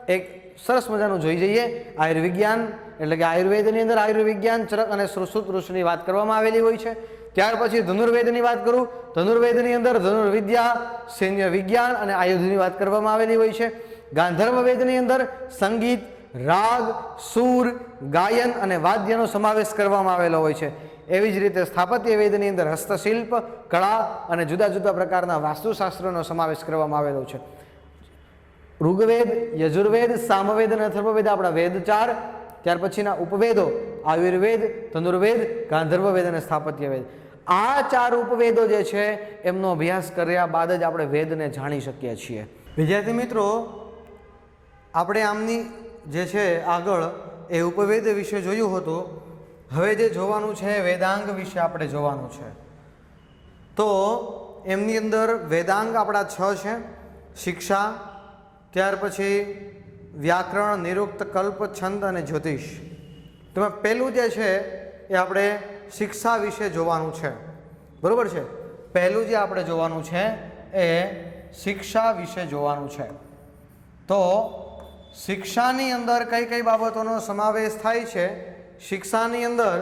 એક સરસ મજાનું જોઈ જઈએ. આયુર્વિજ્ઞાન એટલે કે આયુર્વેદની અંદર આયુર્વિજ્ઞાન, ચરક અને સુશ્રુત ઋષિની વાત કરવામાં આવેલી હોય છે. ત્યાર પછી ધનુર્વેદની વાત કરું, ધનુર્વેદની અંદર ધનુર્વિદ્યા, સૈન્ય વિજ્ઞાન અને આયુધની વાત કરવામાં આવેલી હોય છે. ગાંધર્વ વેદની અંદર સંગીત, રાગ, સૂર, ગાયન અને વાદ્યનો સમાવેશ કરવામાં આવેલો હોય છે. એવી જ રીતે સ્થાપત્ય વેદની અંદર હસ્તશિલ્પ, કળા અને જુદા જુદા પ્રકારના વાસ્તુશાસ્ત્રનો સમાવેશ કરવામાં આવેલો છે. ઋગ્વેદ, યજુર્વેદ, સામવેદ અને અથર્વવેદ આપણા વેદ 4. ત્યાર પછીના ઉપવેદો આયુર્વેદ, ધનુર્વેદ, ગાંધર્વ વેદ અને સ્થાપત્ય વેદ. આ 4 ઉપવેદો જે છે એમનો અભ્યાસ કર્યા બાદ જ આપણે વેદને જાણી શકીએ છીએ. વિદ્યાર્થી મિત્રો, આપણે આમની જે છે આગળ એ ઉપવેદ વિશે જોયું હતું. હવે જે જોવાનું છે વેદાંગ વિશે આપણે જોવાનું છે. તો એમની અંદર વેદાંગ આપણા 6 છે. શિક્ષા, ત્યાર પછી વ્યાકરણ, નિરુક્ત, કલ્પ, છંદ અને જ્યોતિષ. તેમાં પહેલું જે છે એ આપણે શિક્ષા વિશે જોવાનું છે, બરાબર છે. પહેલું જે આપણે જોવાનું છે એ શિક્ષા વિશે જોવાનું છે. તો શિક્ષાની અંદર કઈ કઈ બાબતોનો સમાવેશ થાય છે? શિક્ષાની અંદર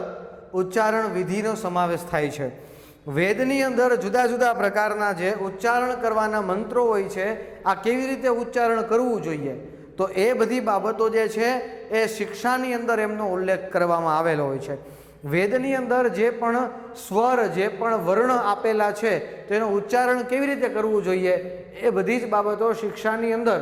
ઉચ્ચારણ વિધિનો સમાવેશ થાય છે. વેદની અંદર જુદા જુદા પ્રકારના જે ઉચ્ચારણ કરવાના મંત્રો હોય છે, આ કેવી રીતે ઉચ્ચારણ કરવું જોઈએ, તો એ બધી બાબતો જે છે એ શિક્ષાની અંદર એમનો ઉલ્લેખ કરવામાં આવેલો હોય છે. વેદની અંદર જે પણ સ્વર, જે પણ વર્ણ આપેલા છે તેનું ઉચ્ચારણ કેવી રીતે કરવું જોઈએ એ બધી જ બાબતો શિક્ષાની અંદર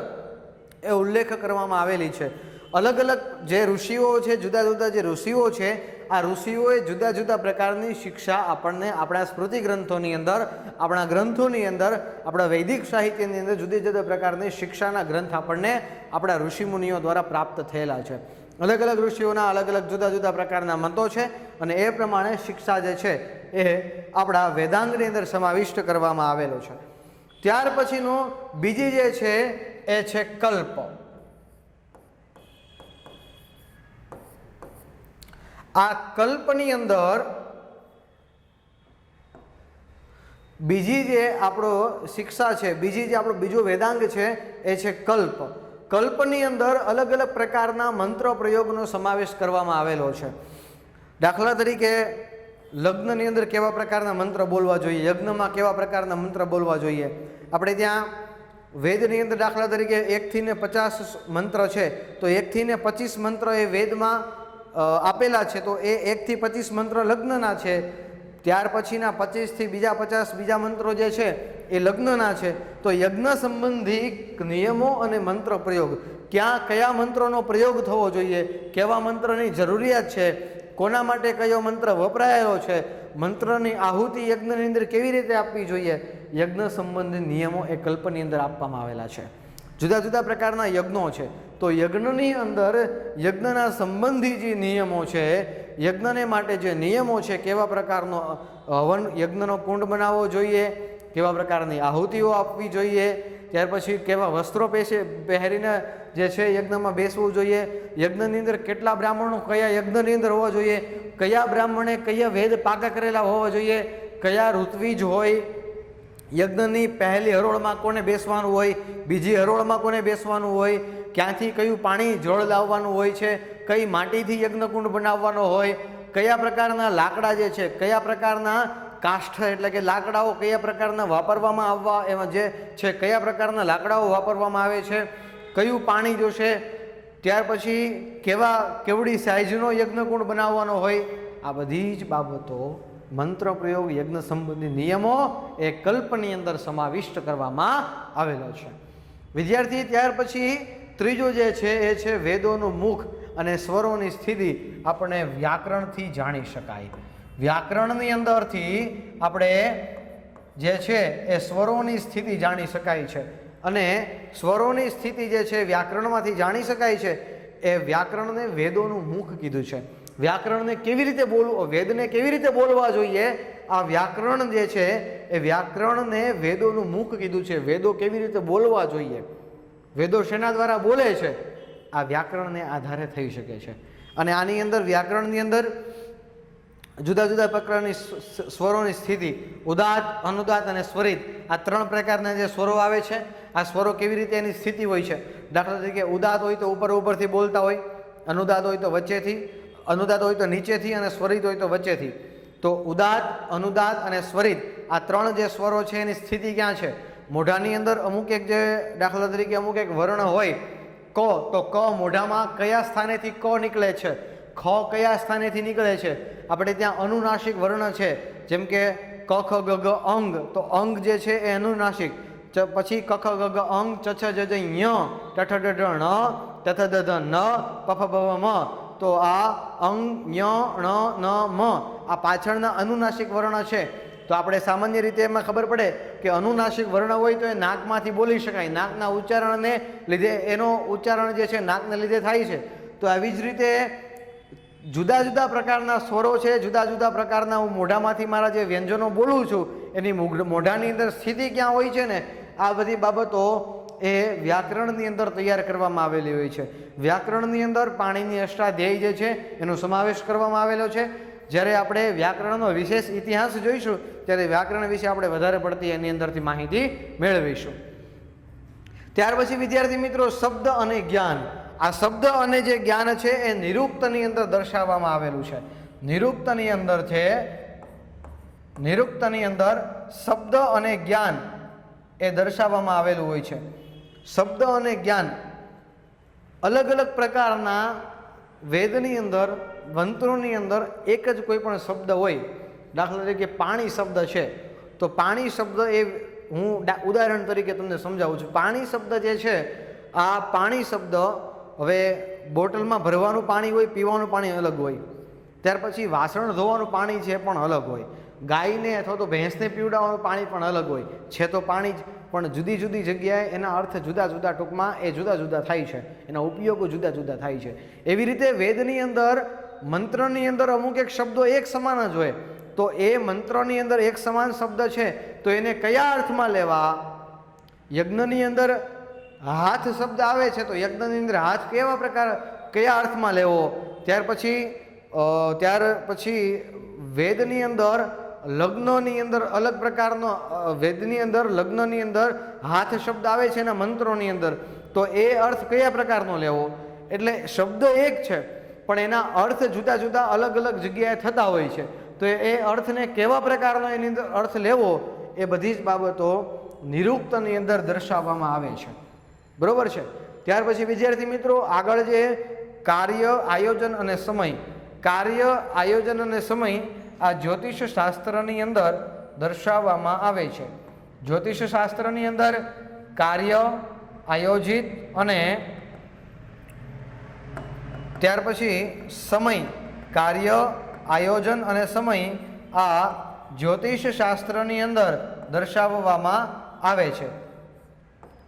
એ ઉલ્લેખ કરવામાં આવેલી છે. અલગ અલગ જે ઋષિઓ છે, જુદા જુદા જે ઋષિઓ છે, આ ઋષિઓએ જુદા જુદા પ્રકારની શિક્ષા આપણને આપણા સ્મૃતિ ગ્રંથોની અંદર, આપણા ગ્રંથોની અંદર, આપણા વૈદિક સાહિત્યની અંદર જુદા જુદા પ્રકારની શિક્ષાના ગ્રંથ આપણને આપણા ઋષિમુનિઓ દ્વારા પ્રાપ્ત થયેલા છે. અલગ અલગ ઋષિઓના અલગ અલગ જુદા જુદા પ્રકારના મતો છે અને એ પ્રમાણે શિક્ષા જે છે એ આપણા વેદાંગની અંદર સમાવિષ્ટ કરવામાં આવેલો છે. ત્યાર પછીનો બીજી જે છે એ છે કલ્પ. આ કલ્પની અંદર બીજી જે આપણો શિક્ષા છે, બીજી જે આપણો બીજો વેદાંગ છે એ છે કલ્પ. કલ્પની અંદર અલગ અલગ પ્રકારના મંત્ર પ્રયોગનો સમાવેશ કરવામાં આવેલો છે. દાખલા તરીકે લગ્નની અંદર કેવા પ્રકારના મંત્ર બોલવા જોઈએ, યજ્ઞમાં કેવા પ્રકારના મંત્ર બોલવા જોઈએ. આપણે ત્યાં વેદની અંદર દાખલા તરીકે 1 થી 50 મંત્ર છે, તો 1 થી 25 મંત્ર એ વેદમાં આપેલા છે, તો એ 1 થી 25 મંત્ર લગ્નના છે. ત્યાર પછીના 25 થી બીજા 50 બીજા મંત્રો જે છે એ લગ્નના છે. તો યજ્ઞ સંબંધી નિયમો અને મંત્ર પ્રયોગ, ક્યાં કયા મંત્રોનો પ્રયોગ થવો જોઈએ, કેવા મંત્રની જરૂરિયાત છે, કોના માટે કયો મંત્ર વપરાયેલો છે, મંત્રની આહુતિ યજ્ઞની અંદર કેવી રીતે આપવી જોઈએ, યજ્ઞ સંબંધી નિયમો એ કલ્પની અંદર આપવામાં આવેલા છે. જુદા જુદા પ્રકારના યજ્ઞો છે, તો યજ્ઞની અંદર યજ્ઞના સંબંધી જે નિયમો છે, યજ્ઞને માટે જે નિયમો છે, કેવા પ્રકારનો હવન યજ્ઞનો કુંડ બનાવવો જોઈએ, કેવા પ્રકારની આહુતિઓ આપવી જોઈએ, ત્યાર પછી કેવા વસ્ત્રો પહેરીને જે છે યજ્ઞમાં બેસવું જોઈએ, યજ્ઞની અંદર કેટલા બ્રાહ્મણો કયા યજ્ઞની અંદર હોવા જોઈએ, કયા બ્રાહ્મણે કયા વેદ પાકા કરેલા હોવા જોઈએ, કયા ઋત્વિજ હોય, યજ્ઞની પહેલી હરોળમાં કોને બેસવાનું હોય, બીજી હરોળમાં કોને બેસવાનું હોય, ક્યાંથી કયું પાણી જળ લાવવાનું હોય છે, કઈ માટીથી યજ્ઞકુંડ બનાવવાનો હોય, કયા પ્રકારના લાકડા જે છે, કયા પ્રકારના કાષ્ઠ એટલે કે લાકડાઓ કયા પ્રકારના વાપરવામાં આવવા એમાં જે છે, કયા પ્રકારના લાકડાઓ વાપરવામાં આવે છે, કયું પાણી જોશે, ત્યાર પછી કેવડી સાઇઝનો યજ્ઞકુંડ બનાવવાનો હોય, આ બધી જ બાબતો મંત્ર પ્રયોગ યજ્ઞ સંબંધી નિયમો એ કલ્પની અંદર સમાવિષ્ટ કરવામાં આવેલો છે. વિદ્યાર્થી, ત્યાર પછી ત્રીજો જે છે એ છે વેદોનું મુખ અને સ્વરોની સ્થિતિ આપણે વ્યાકરણથી જાણી શકાય. વ્યાકરણની અંદરથી આપણે જે છે એ સ્વરોની સ્થિતિ જાણી શકાય છે અને સ્વરોની સ્થિતિ જે છે વ્યાકરણમાંથી જાણી શકાય છે. એ વ્યાકરણને વેદોનું મુખ કીધું છે. વ્યાકરણને કેવી રીતે બોલવું, વેદને કેવી રીતે બોલવા જોઈએ, આ વ્યાકરણ જે છે એ વ્યાકરણને વેદોનું મુખ કીધું છે. વેદો કેવી રીતે બોલવા જોઈએ, વેદો શેના દ્વારા બોલે છે, આ વ્યાકરણને આધારે થઈ શકે છે. અને આની અંદર વ્યાકરણની અંદર જુદા જુદા પ્રકારની સ્વરોની સ્થિતિ, ઉદાત્ત, અનુદાત્ત અને સ્વરિત, આ ત્રણ પ્રકારના જે સ્વરો આવે છે, આ સ્વરો કેવી રીતે એની સ્થિતિ હોય છે. દાખલા તરીકે ઉદાત્ત હોય તો ઉપરથી બોલતા હોય, અનુદાત્ત હોય તો વચ્ચેથી, અનુદાત્ત હોય તો નીચેથી અને સ્વરિત હોય તો વચ્ચેથી. તો ઉદાત્ત, અનુદાત્ત અને સ્વરિત આ ત્રણ જે સ્વરો છે એની સ્થિતિ ક્યાં છે? મોઢાની અંદર અમુક એક જે દાખલા તરીકે અમુક એક વર્ણ હોય ક, તો ક મોઢામાં કયા સ્થાનેથી ક નીકળે છે, ખ કયા સ્થાનેથી નીકળે છે. આપણે ત્યાં અનુનાસિક વર્ણ છે, જેમ કે ક ખ ગ ગ અંગ, તો અંગ જે છે એ અનુનાસિક. પછી ક ખ ગ ગ અંગ, ચ છ જ જ ય, ટ ઠ ડ ઢ ણ, ત થ દ ધ ન, પ ફ બ વ મ. તો આ અંગ, ય, ણ, ન, મ આ પાછળના અનુનાસિક વર્ણ છે. તો આપણે સામાન્ય રીતે એમાં ખબર પડે કે અનુનાસિક વર્ણ હોય તો એ નાકમાંથી બોલી શકાય, નાકના ઉચ્ચારણને લીધે એનો ઉચ્ચારણ જે છે નાકને લીધે થાય છે. તો આવી જ રીતે જુદા જુદા પ્રકારના સ્વરો છે, જુદા જુદા પ્રકારના હું મોઢામાંથી મારા જે વ્યંજનો બોલું છું એની મોઢાની અંદર સ્થિતિ ક્યાં હોય છે ને, આ બધી બાબતો એ વ્યાકરણની અંદર તૈયાર કરવામાં આવેલી હોય છે. વ્યાકરણની અંદર પાણીની અષ્ટાધ્યાયી જે છે એનો સમાવેશ કરવામાં આવેલો છે. જ્યારે આપણે વ્યાકરણનો વિશેષ ઇતિહાસ જોઈશું ત્યારે વ્યાકરણ વિશે આપણે વધારે પડતી એની અંદરથી માહિતી મેળવીશું. ત્યાર પછી વિદ્યાર્થી મિત્રો, શબ્દ અને જ્ઞાન. આ શબ્દ અને જે જ્ઞાન છે એ નિરુક્તની અંદર દર્શાવવામાં આવેલું છે. નિરુક્તની અંદર છે, નિરુક્તની અંદર શબ્દ અને જ્ઞાન એ દર્શાવવામાં આવેલું હોય છે. શબ્દ અને જ્ઞાન અલગ અલગ પ્રકારના વેદની અંદર, મંત્રોની અંદર એક જ કોઈ પણ શબ્દ હોય. દાખલા તરીકે પાણી શબ્દ છે, તો પાણી શબ્દ એ હું ઉદાહરણ તરીકે તમને સમજાવું છું. પાણી શબ્દ જે છે, આ પાણી શબ્દ હવે બોટલમાં ભરવાનું પાણી હોય, પીવાનું પાણી અલગ હોય. ત્યાર પછી વાસણ ધોવાનું પાણી છે પણ અલગ હોય. ગાયને અથવા તો ભેંસને પીવડાવવાનું પાણી પણ અલગ હોય. છે તો પાણી જ, પણ જુદી જુદી જગ્યાએ એના અર્થ જુદા જુદા, ટૂંકમાં એ જુદા જુદા થાય છે, એના ઉપયોગો જુદા જુદા થાય છે. એવી રીતે વેદની અંદર, મંત્રની અંદર અમુક એક શબ્દો એક સમાન જ હોય. તો એ મંત્રની અંદર એક સમાન શબ્દ છે તો એને કયા અર્થમાં લેવા? યજ્ઞની અંદર હાથ શબ્દ આવે છે તો યજ્ઞની અંદર હાથ કેવા પ્રકાર, કયા અર્થમાં લેવો? ત્યાર પછી વેદની અંદર લગ્નની અંદર અલગ પ્રકારનો, વેદની અંદર લગ્નની અંદર હાથ શબ્દ આવે છે એના મંત્રોની અંદર, તો એ અર્થ કયા પ્રકારનો લેવો? એટલે શબ્દ એક છે પણ એના અર્થ જુદા જુદા અલગ અલગ જગ્યાએ થતા હોય છે. તો એ અર્થને કેવા પ્રકારનો એની અંદર અર્થ લેવો એ બધી જ બાબતો નિરુક્તની અંદર દર્શાવવામાં આવે છે. બરોબર છે. ત્યાર પછી વિદ્યાર્થી મિત્રો, આગળ જે કાર્ય, આયોજન અને સમય. કાર્ય, આયોજન અને સમય આ જ્યોતિષ શાસ્ત્રની અંદર દર્શાવવામાં આવે છે. જ્યોતિષ શાસ્ત્રની અંદર કાર્ય, આયોજિત અને ત્યાર પછી સમય, કાર્ય, આયોજન અને સમય આ જ્યોતિષ શાસ્ત્રની અંદર દર્શાવવામાં આવે છે.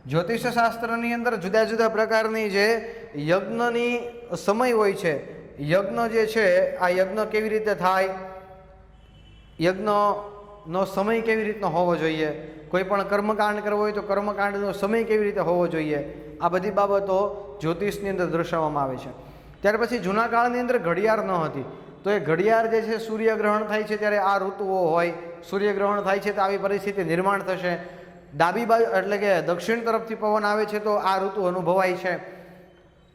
જ્યોતિષ શાસ્ત્રની અંદર જુદા જુદા પ્રકારની જે યજ્ઞની સમય હોય છે, યજ્ઞ જે છે આ યજ્ઞ કેવી રીતે થાય, યજ્ઞનો સમય કેવી રીતનો હોવો જોઈએ, કોઈ પણ કર્મકાંડ કરવો હોય તો કર્મકાંડનો સમય કેવી રીતે હોવો જોઈએ, આ બધી બાબતો જ્યોતિષની અંદર દર્શાવવામાં આવે છે. ત્યાર પછી જૂના કાળની અંદર ઘડિયાળ ન હતી તો એ ઘડિયાળ જે છે સૂર્યગ્રહણ થાય છે ત્યારે આ ઋતુઓ હોય, સૂર્યગ્રહણ થાય છે તો આવી પરિસ્થિતિ નિર્માણ થશે. ડાબી બાજુ એટલે કે દક્ષિણ તરફથી પવન આવે છે તો આ ઋતુ અનુભવાય છે.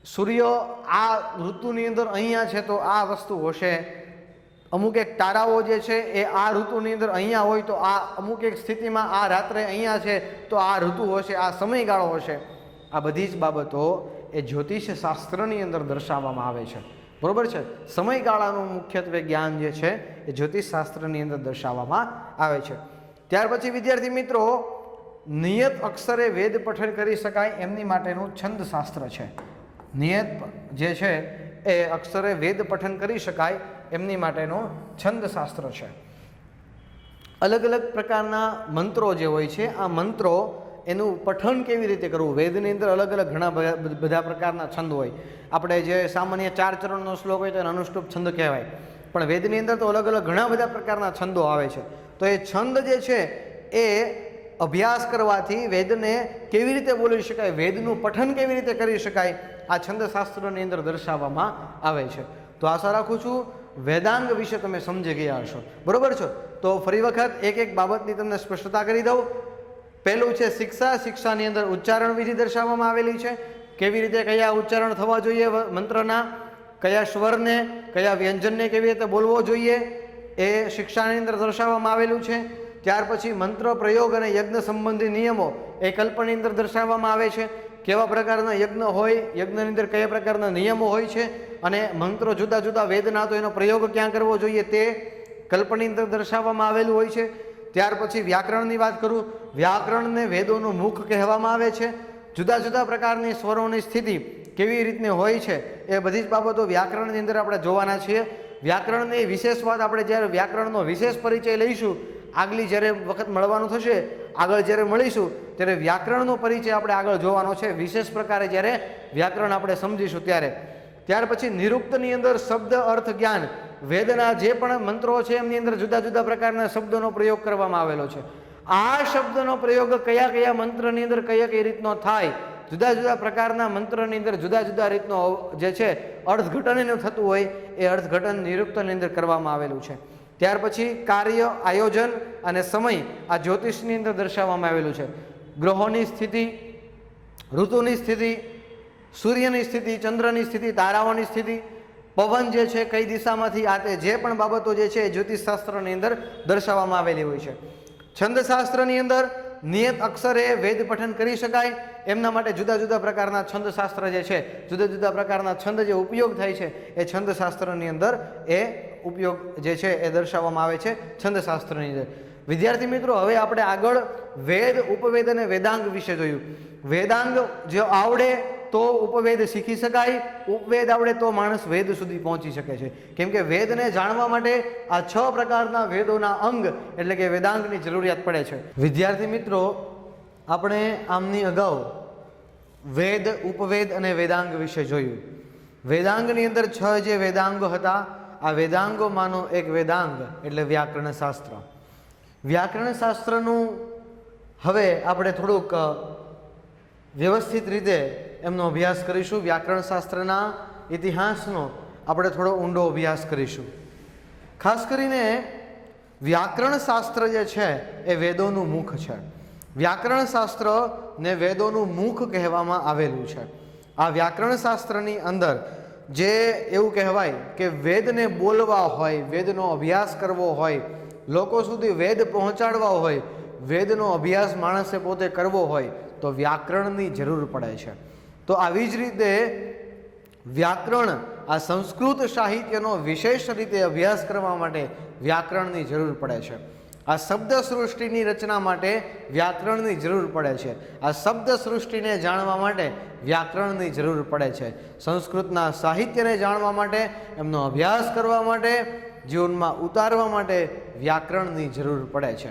સૂર્ય આ ઋતુની અંદર અહીંયા છે તો આ વસ્તુ હશે. અમુક એક તારાઓ જે છે એ આ ઋતુની અંદર અહીંયા હોય તો આ અમુક એક સ્થિતિમાં આ રાત્રે અહીંયા છે તો આ ઋતુ હશે, આ સમયગાળો હશે. આ બધી જ બાબતો એ જ્યોતિષ શાસ્ત્રની અંદર દર્શાવવામાં આવે છે. બરોબર છે. સમયગાળાનું મુખ્યત્વે જ્ઞાન જે છે એ જ્યોતિષ શાસ્ત્રની અંદર દર્શાવવામાં આવે છે. ત્યાર પછી વિદ્યાર્થી મિત્રો, નિયત અક્ષરે વેદ પઠન કરી શકાય એમની માટેનું છંદ શાસ્ત્ર છે. નિયત જે છે એ અક્ષરે વેદ પઠન કરી શકાય એમની માટેનું છંદ શાસ્ત્ર છે. અલગ અલગ પ્રકારના મંત્રો જે હોય છે, આ મંત્રો એનું પઠન કેવી રીતે કરવું. વેદની અંદર અલગ અલગ ઘણા બધા પ્રકારના છંદ હોય. આપણે જે સામાન્ય 4 ચરણનો શ્લોક હોય તો એને અનુષ્ટુપ છંદ કહેવાય, પણ વેદની અંદર તો અલગ અલગ ઘણા બધા પ્રકારના છંદો આવે છે. તો એ છંદ જે છે એ અભ્યાસ કરવાથી વેદને કેવી રીતે બોલી શકાય, વેદનું પઠન કેવી રીતે કરી શકાય, આ છંદશાસ્ત્રની અંદર દર્શાવવામાં આવે છે. તો આશા રાખું છું વેદાંગ વિશે તમે સમજી ગયા હશો. બરોબર છો? તો ફરી વખત એક એક બાબતની તમને સ્પષ્ટતા કરી દઉં. પહેલું છે શિક્ષા. શિક્ષાની અંદર ઉચ્ચારણ વિધિ દર્શાવવામાં આવેલી છે. કેવી રીતે કયા ઉચ્ચારણ થવા જોઈએ મંત્રના, કયા સ્વરને કયા વ્યંજનને કેવી રીતે બોલવો જોઈએ એ શિક્ષાની અંદર દર્શાવવામાં આવેલું છે. ત્યાર પછી મંત્ર પ્રયોગ અને યજ્ઞ સંબંધી નિયમો એ કલ્પની અંદર દર્શાવવામાં આવે છે. કેવા પ્રકારના યજ્ઞ હોય, યજ્ઞની અંદર કયા પ્રકારના નિયમો હોય છે અને મંત્રો જુદા જુદા વેદના તો એનો પ્રયોગ ક્યાં કરવો જોઈએ તે કલ્પની અંદર દર્શાવવામાં આવેલું હોય છે. ત્યાર પછી વ્યાકરણની વાત કરું. વ્યાકરણને વેદોનું મુખ કહેવામાં આવે છે. જુદા જુદા પ્રકારની સ્વરોની સ્થિતિ કેવી રીતની હોય છે એ બધી જ બાબતો વ્યાકરણની અંદર આપણે જોવાના છીએ. વ્યાકરણની વિશેષ વાત આપણે જ્યારે વ્યાકરણનો વિશેષ પરિચય લઈશું, આગલી જ્યારે વખત મળવાનું થશે, આગળ જ્યારે મળીશું ત્યારે વ્યાકરણનો પરિચય આપણે આગળ જોવાનો છે વિશેષ પ્રકારે જ્યારે વ્યાકરણ આપણે સમજીશું ત્યારે. ત્યાર પછી નિરુક્તની અંદર શબ્દ અર્થ જ્ઞાન, વેદના જે પણ મંત્રો છે એમની અંદર જુદા જુદા પ્રકારના શબ્દોનો પ્રયોગ કરવામાં આવેલો છે. આ શબ્દનો પ્રયોગ કયા કયા મંત્રની અંદર કઈ કઈ રીતનો થાય, જુદા જુદા પ્રકારના મંત્રની અંદર જુદા જુદા રીતનો જે છે અર્થઘટન એનું થતું હોય એ અર્થઘટન નિરુક્તની અંદર કરવામાં આવેલું છે. ત્યાર પછી કાર્ય, આયોજન અને સમય આ જ્યોતિષની અંદર દર્શાવવામાં આવેલું છે. ગ્રહોની સ્થિતિ, ઋતુની સ્થિતિ, સૂર્યની સ્થિતિ, ચંદ્રની સ્થિતિ, તારાઓની સ્થિતિ, પવન જે છે કઈ દિશામાંથી આ તે જે પણ બાબતો જે છે એ જ્યોતિષશાસ્ત્રની અંદર દર્શાવવામાં આવેલી હોય છે. છંદશાસ્ત્રની અંદર નિયત અક્ષરે વેદ પઠન કરી શકાય એમના માટે જુદા જુદા પ્રકારના છંદશાસ્ત્ર જે છે, જુદા જુદા પ્રકારના છંદ જે ઉપયોગ થાય છે એ છંદશાસ્ત્રની અંદર એ ઉપયોગ જે છે એ દર્શાવવામાં આવે છે છંદશાસ્ત્રની અંદર. વિદ્યાર્થી મિત્રો, હવે આપણે આગળ વેદ, ઉપવેદ અને વેદાંગ વિશે જોયું. વેદાંગ જો આવડે તો ઉપવેદ શીખી શકાય, ઉપવેદ આવડે તો માણસ વેદ સુધી પહોંચી શકે છે. કેમ કે વેદને જાણવા માટે આ 6 પ્રકારના વેદોના અંગ એટલે કે વેદાંગની જરૂરિયાત પડે છે. વિદ્યાર્થી મિત્રો, આપણે આમની અગાઉ વેદ, ઉપવેદ અને વેદાંગ વિશે જોયું. વેદાંગની અંદર 6 જે વેદાંગો હતા, આ વેદાંગોમાંનો એક વેદાંગ એટલે વ્યાકરણ શાસ્ત્ર. વ્યાકરણ શાસ્ત્રનું હવે આપણે થોડુંક વ્યવસ્થિત રીતે એમનો અભ્યાસ કરીશું. વ્યાકરણ શાસ્ત્રના ઇતિહાસનો આપણે થોડો ઊંડો અભ્યાસ કરીશું. ખાસ કરીને વ્યાકરણ શાસ્ત્ર જે છે એ વેદોનું મુખ છે. વ્યાકરણ શાસ્ત્ર ને વેદોનું મુખ કહેવામાં આવેલું છે. આ વ્યાકરણ શાસ્ત્રની અંદર જે એવું કહેવાય કે વેદને બોલવા હોય, વેદનો અભ્યાસ કરવો હોય, લોકો સુધી વેદ પહોંચાડવા હોય, વેદનો અભ્યાસ માણસે પોતે કરવો હોય તો વ્યાકરણની જરૂર પડે છે. તો આવી જ રીતે વ્યાકરણ, આ સંસ્કૃત સાહિત્યનો વિશેષ રીતે અભ્યાસ કરવા માટે વ્યાકરણની જરૂર પડે છે. આ શબ્દ સૃષ્ટિની રચના માટે વ્યાકરણની જરૂર પડે છે. આ શબ્દ સૃષ્ટિને જાણવા માટે વ્યાકરણની જરૂર પડે છે. સંસ્કૃતના સાહિત્યને જાણવા માટે, એમનો અભ્યાસ કરવા માટે, જીવનમાં ઉતારવા માટે વ્યાકરણની જરૂર પડે છે.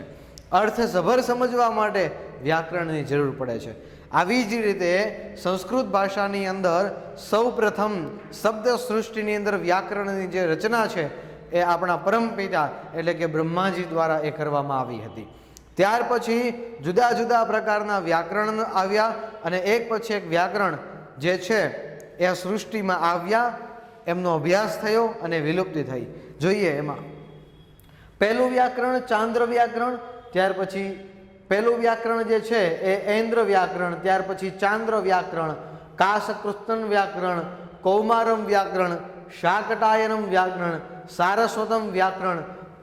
અર્થસભર સમજવા માટે વ્યાકરણની જરૂર પડે છે. આવી જ રીતે સંસ્કૃત ભાષાની અંદર સૌ પ્રથમ શબ્દ સૃષ્ટિની અંદર વ્યાકરણની જે રચના છે એ આપણા પરમપિતા એટલે કે બ્રહ્માજી દ્વારા એ કરવામાં આવી હતી. ત્યાર પછી જુદા જુદા પ્રકારના વ્યાકરણ આવ્યા અને એક પછી એક વ્યાકરણ જે છે એ સૃષ્ટિમાં આવ્યા. એમનો અભ્યાસ થયો અને વિલુપ્તિ થઈ. જોઈએ એમાં પહેલું વ્યાકરણ ચાંદ્ર વ્યાકરણ, ત્યાર પછી પહેલું વ્યાકરણ જે છે એ ઐન્દ્ર વ્યાકરણ, ત્યાર પછી ચાંદ્ર વ્યાકરણ, કાશકૃત્સ્ન વ્યાકરણ, કૌમારમ વ્યાકરણ, શાકટાયનમ વ્યાકરણ, સારસ્વતમ વ્યાકરણ,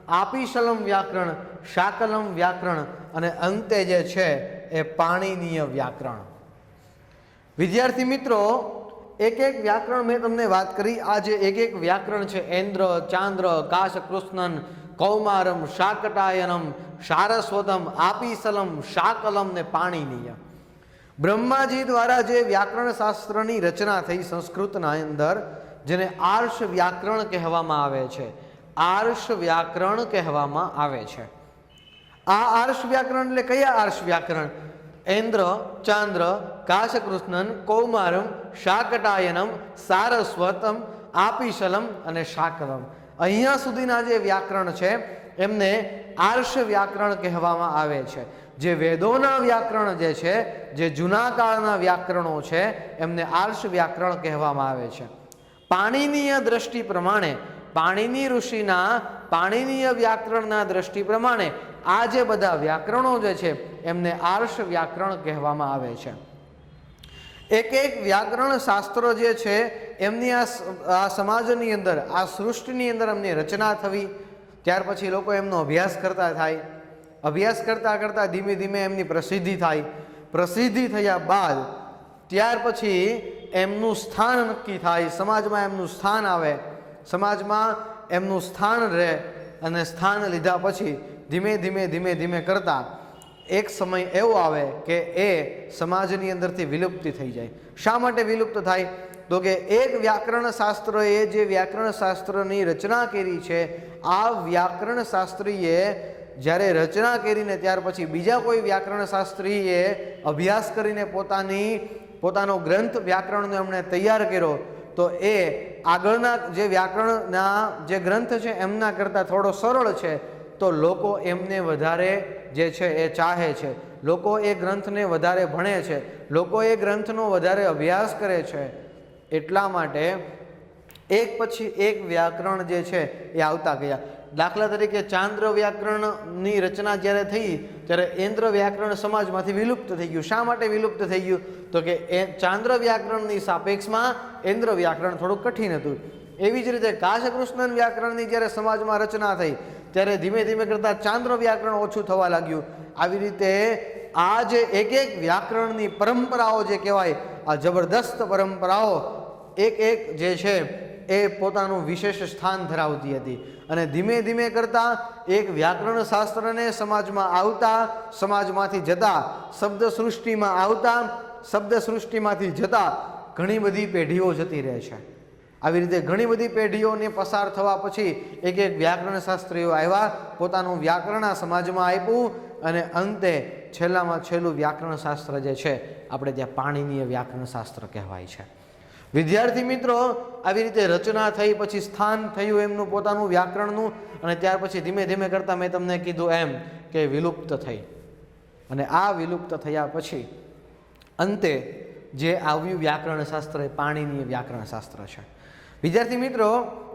આપીશલમ વ્યાકરણ, શાકલમ વ્યાકરણ અને અંતે જે છે એ પાણિનીય વ્યાકરણ. વિદ્યાર્થી મિત્રો, એક એક વ્યાકરણ મેં તમને વાત કરી. આ જે એક એક વ્યાકરણ છે ઐન્દ્ર, ચાંદ્ર, કાશકૃત્સ્ન, કૌમારમ, શાકટાયનમ, સારસ્વતમ, આપીસલમ, શાકલમ ને પાણિનીય. બ્રહ્માજી દ્વારા જે વ્યાકરણ શાસ્ત્રની રચના થઈ સંસ્કૃતના અંદર, જેને આર્ષ વ્યાકરણ કહેવામાં આવે છે, આર્ષ વ્યાકરણ કહેવામાં આવે છે. આ આર્ષ વ્યાકરણ એટલે કયા આર્ષ વ્યાકરણ? ઐન્દ્ર, ચાંદ્ર, કાશકૃત્સ્ન, કૌમારમ, શાકટાયનમ, સારસ્વતમ, આપીશલમ અને શાકલમ. અહીંયા સુધીના જે વ્યાકરણ છે એમને આર્ષ વ્યાકરણ કહેવામાં આવે છે. જે વેદોના વ્યાકરણ જે છે, જે જૂના કાળના વ્યાકરણો છે, એમને આર્ષ વ્યાકરણ કહેવામાં આવે છે. પાણિનીય દ્રષ્ટિ પ્રમાણે, પાણિની ઋષિના પાણિનીય વ્યાકરણના દ્રષ્ટિ પ્રમાણે આ જે બધા વ્યાકરણો જે છે એમને આર્ષ વ્યાકરણ કહેવામાં આવે છે. એક એક વ્યાકરણ શાસ્ત્રો જે છે એમની આ સમાજની અંદર, આ સૃષ્ટિની અંદર એમની રચના થવી, ત્યાર પછી લોકો એમનો અભ્યાસ કરતા થાય, અભ્યાસ કરતાં કરતાં ધીમે ધીમે એમની પ્રસિદ્ધિ થાય, પ્રસિદ્ધિ થયા બાદ ત્યાર પછી એમનું સ્થાન નક્કી થાય, સમાજમાં એમનું સ્થાન આવે, સમાજમાં એમનું સ્થાન રહે અને સ્થાન લીધા પછી ધીમે ધીમે ધીમે ધીમે કરતાં એક સમય એવો આવે કે એ સમાજની અંદરથી વિલુપ્તિ થઈ જાય. શા માટે વિલુપ્ત થાય? તો કે એક વ્યાકરણ શાસ્ત્રએ જે વ્યાકરણ શાસ્ત્રની રચના કરી છે, આ વ્યાકરણ શાસ્ત્રીએ જ્યારે રચના કરીને ત્યાર પછી બીજા કોઈ વ્યાકરણ શાસ્ત્રીએ અભ્યાસ કરીને પોતાનો ગ્રંથ વ્યાકરણનો એમણે તૈયાર કર્યો, તો એ આગળના જે વ્યાકરણના જે ગ્રંથ છે એમના કરતાં થોડો સરળ છે, તો લોકો એમને વધારે જે છે એ ચાહે છે, લોકો એ ગ્રંથને વધારે ભણે છે, લોકો એ ગ્રંથનો વધારે અભ્યાસ કરે છે. એટલા માટે એક પછી એક વ્યાકરણ જે છે એ આવતા ગયા. દાખલા તરીકે ચાંદ્ર વ્યાકરણની રચના જ્યારે થઈ ત્યારે ઐન્દ્ર વ્યાકરણ સમાજમાંથી વિલુપ્ત થઈ ગયું. શા માટે વિલુપ્ત થઈ ગયું? તો કે ચાંદ્ર વ્યાકરણની સાપેક્ષમાં ઐન્દ્ર વ્યાકરણ થોડું કઠિન હતું. એવી જ રીતે કાશકૃત્સ્ન વ્યાકરણની જ્યારે સમાજમાં રચના થઈ ત્યારે ધીમે ધીમે કરતાં ચાંદ્ર વ્યાકરણ ઓછું થવા લાગ્યું. આવી રીતે આ જે એક એક વ્યાકરણની પરંપરાઓ જે કહેવાય, આ જબરદસ્ત પરંપરાઓ એક એક જે છે એ પોતાનું વિશેષ સ્થાન ધરાવતી હતી અને ધીમે ધીમે કરતાં એક વ્યાકરણ શાસ્ત્રને સમાજમાં આવતા, સમાજમાંથી જતા, શબ્દ સૃષ્ટિમાં આવતા, શબ્દ સૃષ્ટિમાંથી જતા ઘણી બધી પેઢીઓ જતી રહે છે. આવી રીતે ઘણી બધી પેઢીઓને પસાર થવા પછી એક એક વ્યાકરણ શાસ્ત્રીઓ આવ્યા, પોતાનું વ્યાકરણ આ સમાજમાં આપ્યું અને અંતે છેલ્લામાં છેલ્લું વ્યાકરણ શાસ્ત્ર જે છે આપણે ત્યાં પાણિનીય વ્યાકરણ શાસ્ત્ર કહેવાય છે. વિદ્યાર્થી મિત્રો, આવી રીતે રચના થઈ પછી સ્થાન થયું એમનું પોતાનું વ્યાકરણનું અને ત્યાર પછી ધીમે ધીમે કરતાં મેં તમને કીધું એમ કે વિલુપ્ત થઈ અને આ વિલુપ્ત થયા પછી અંતે જે આવ્યું વ્યાકરણ શાસ્ત્ર એ પાણિનીય વ્યાકરણ શાસ્ત્ર છે. વિદ્યાર્થી મિત્રો,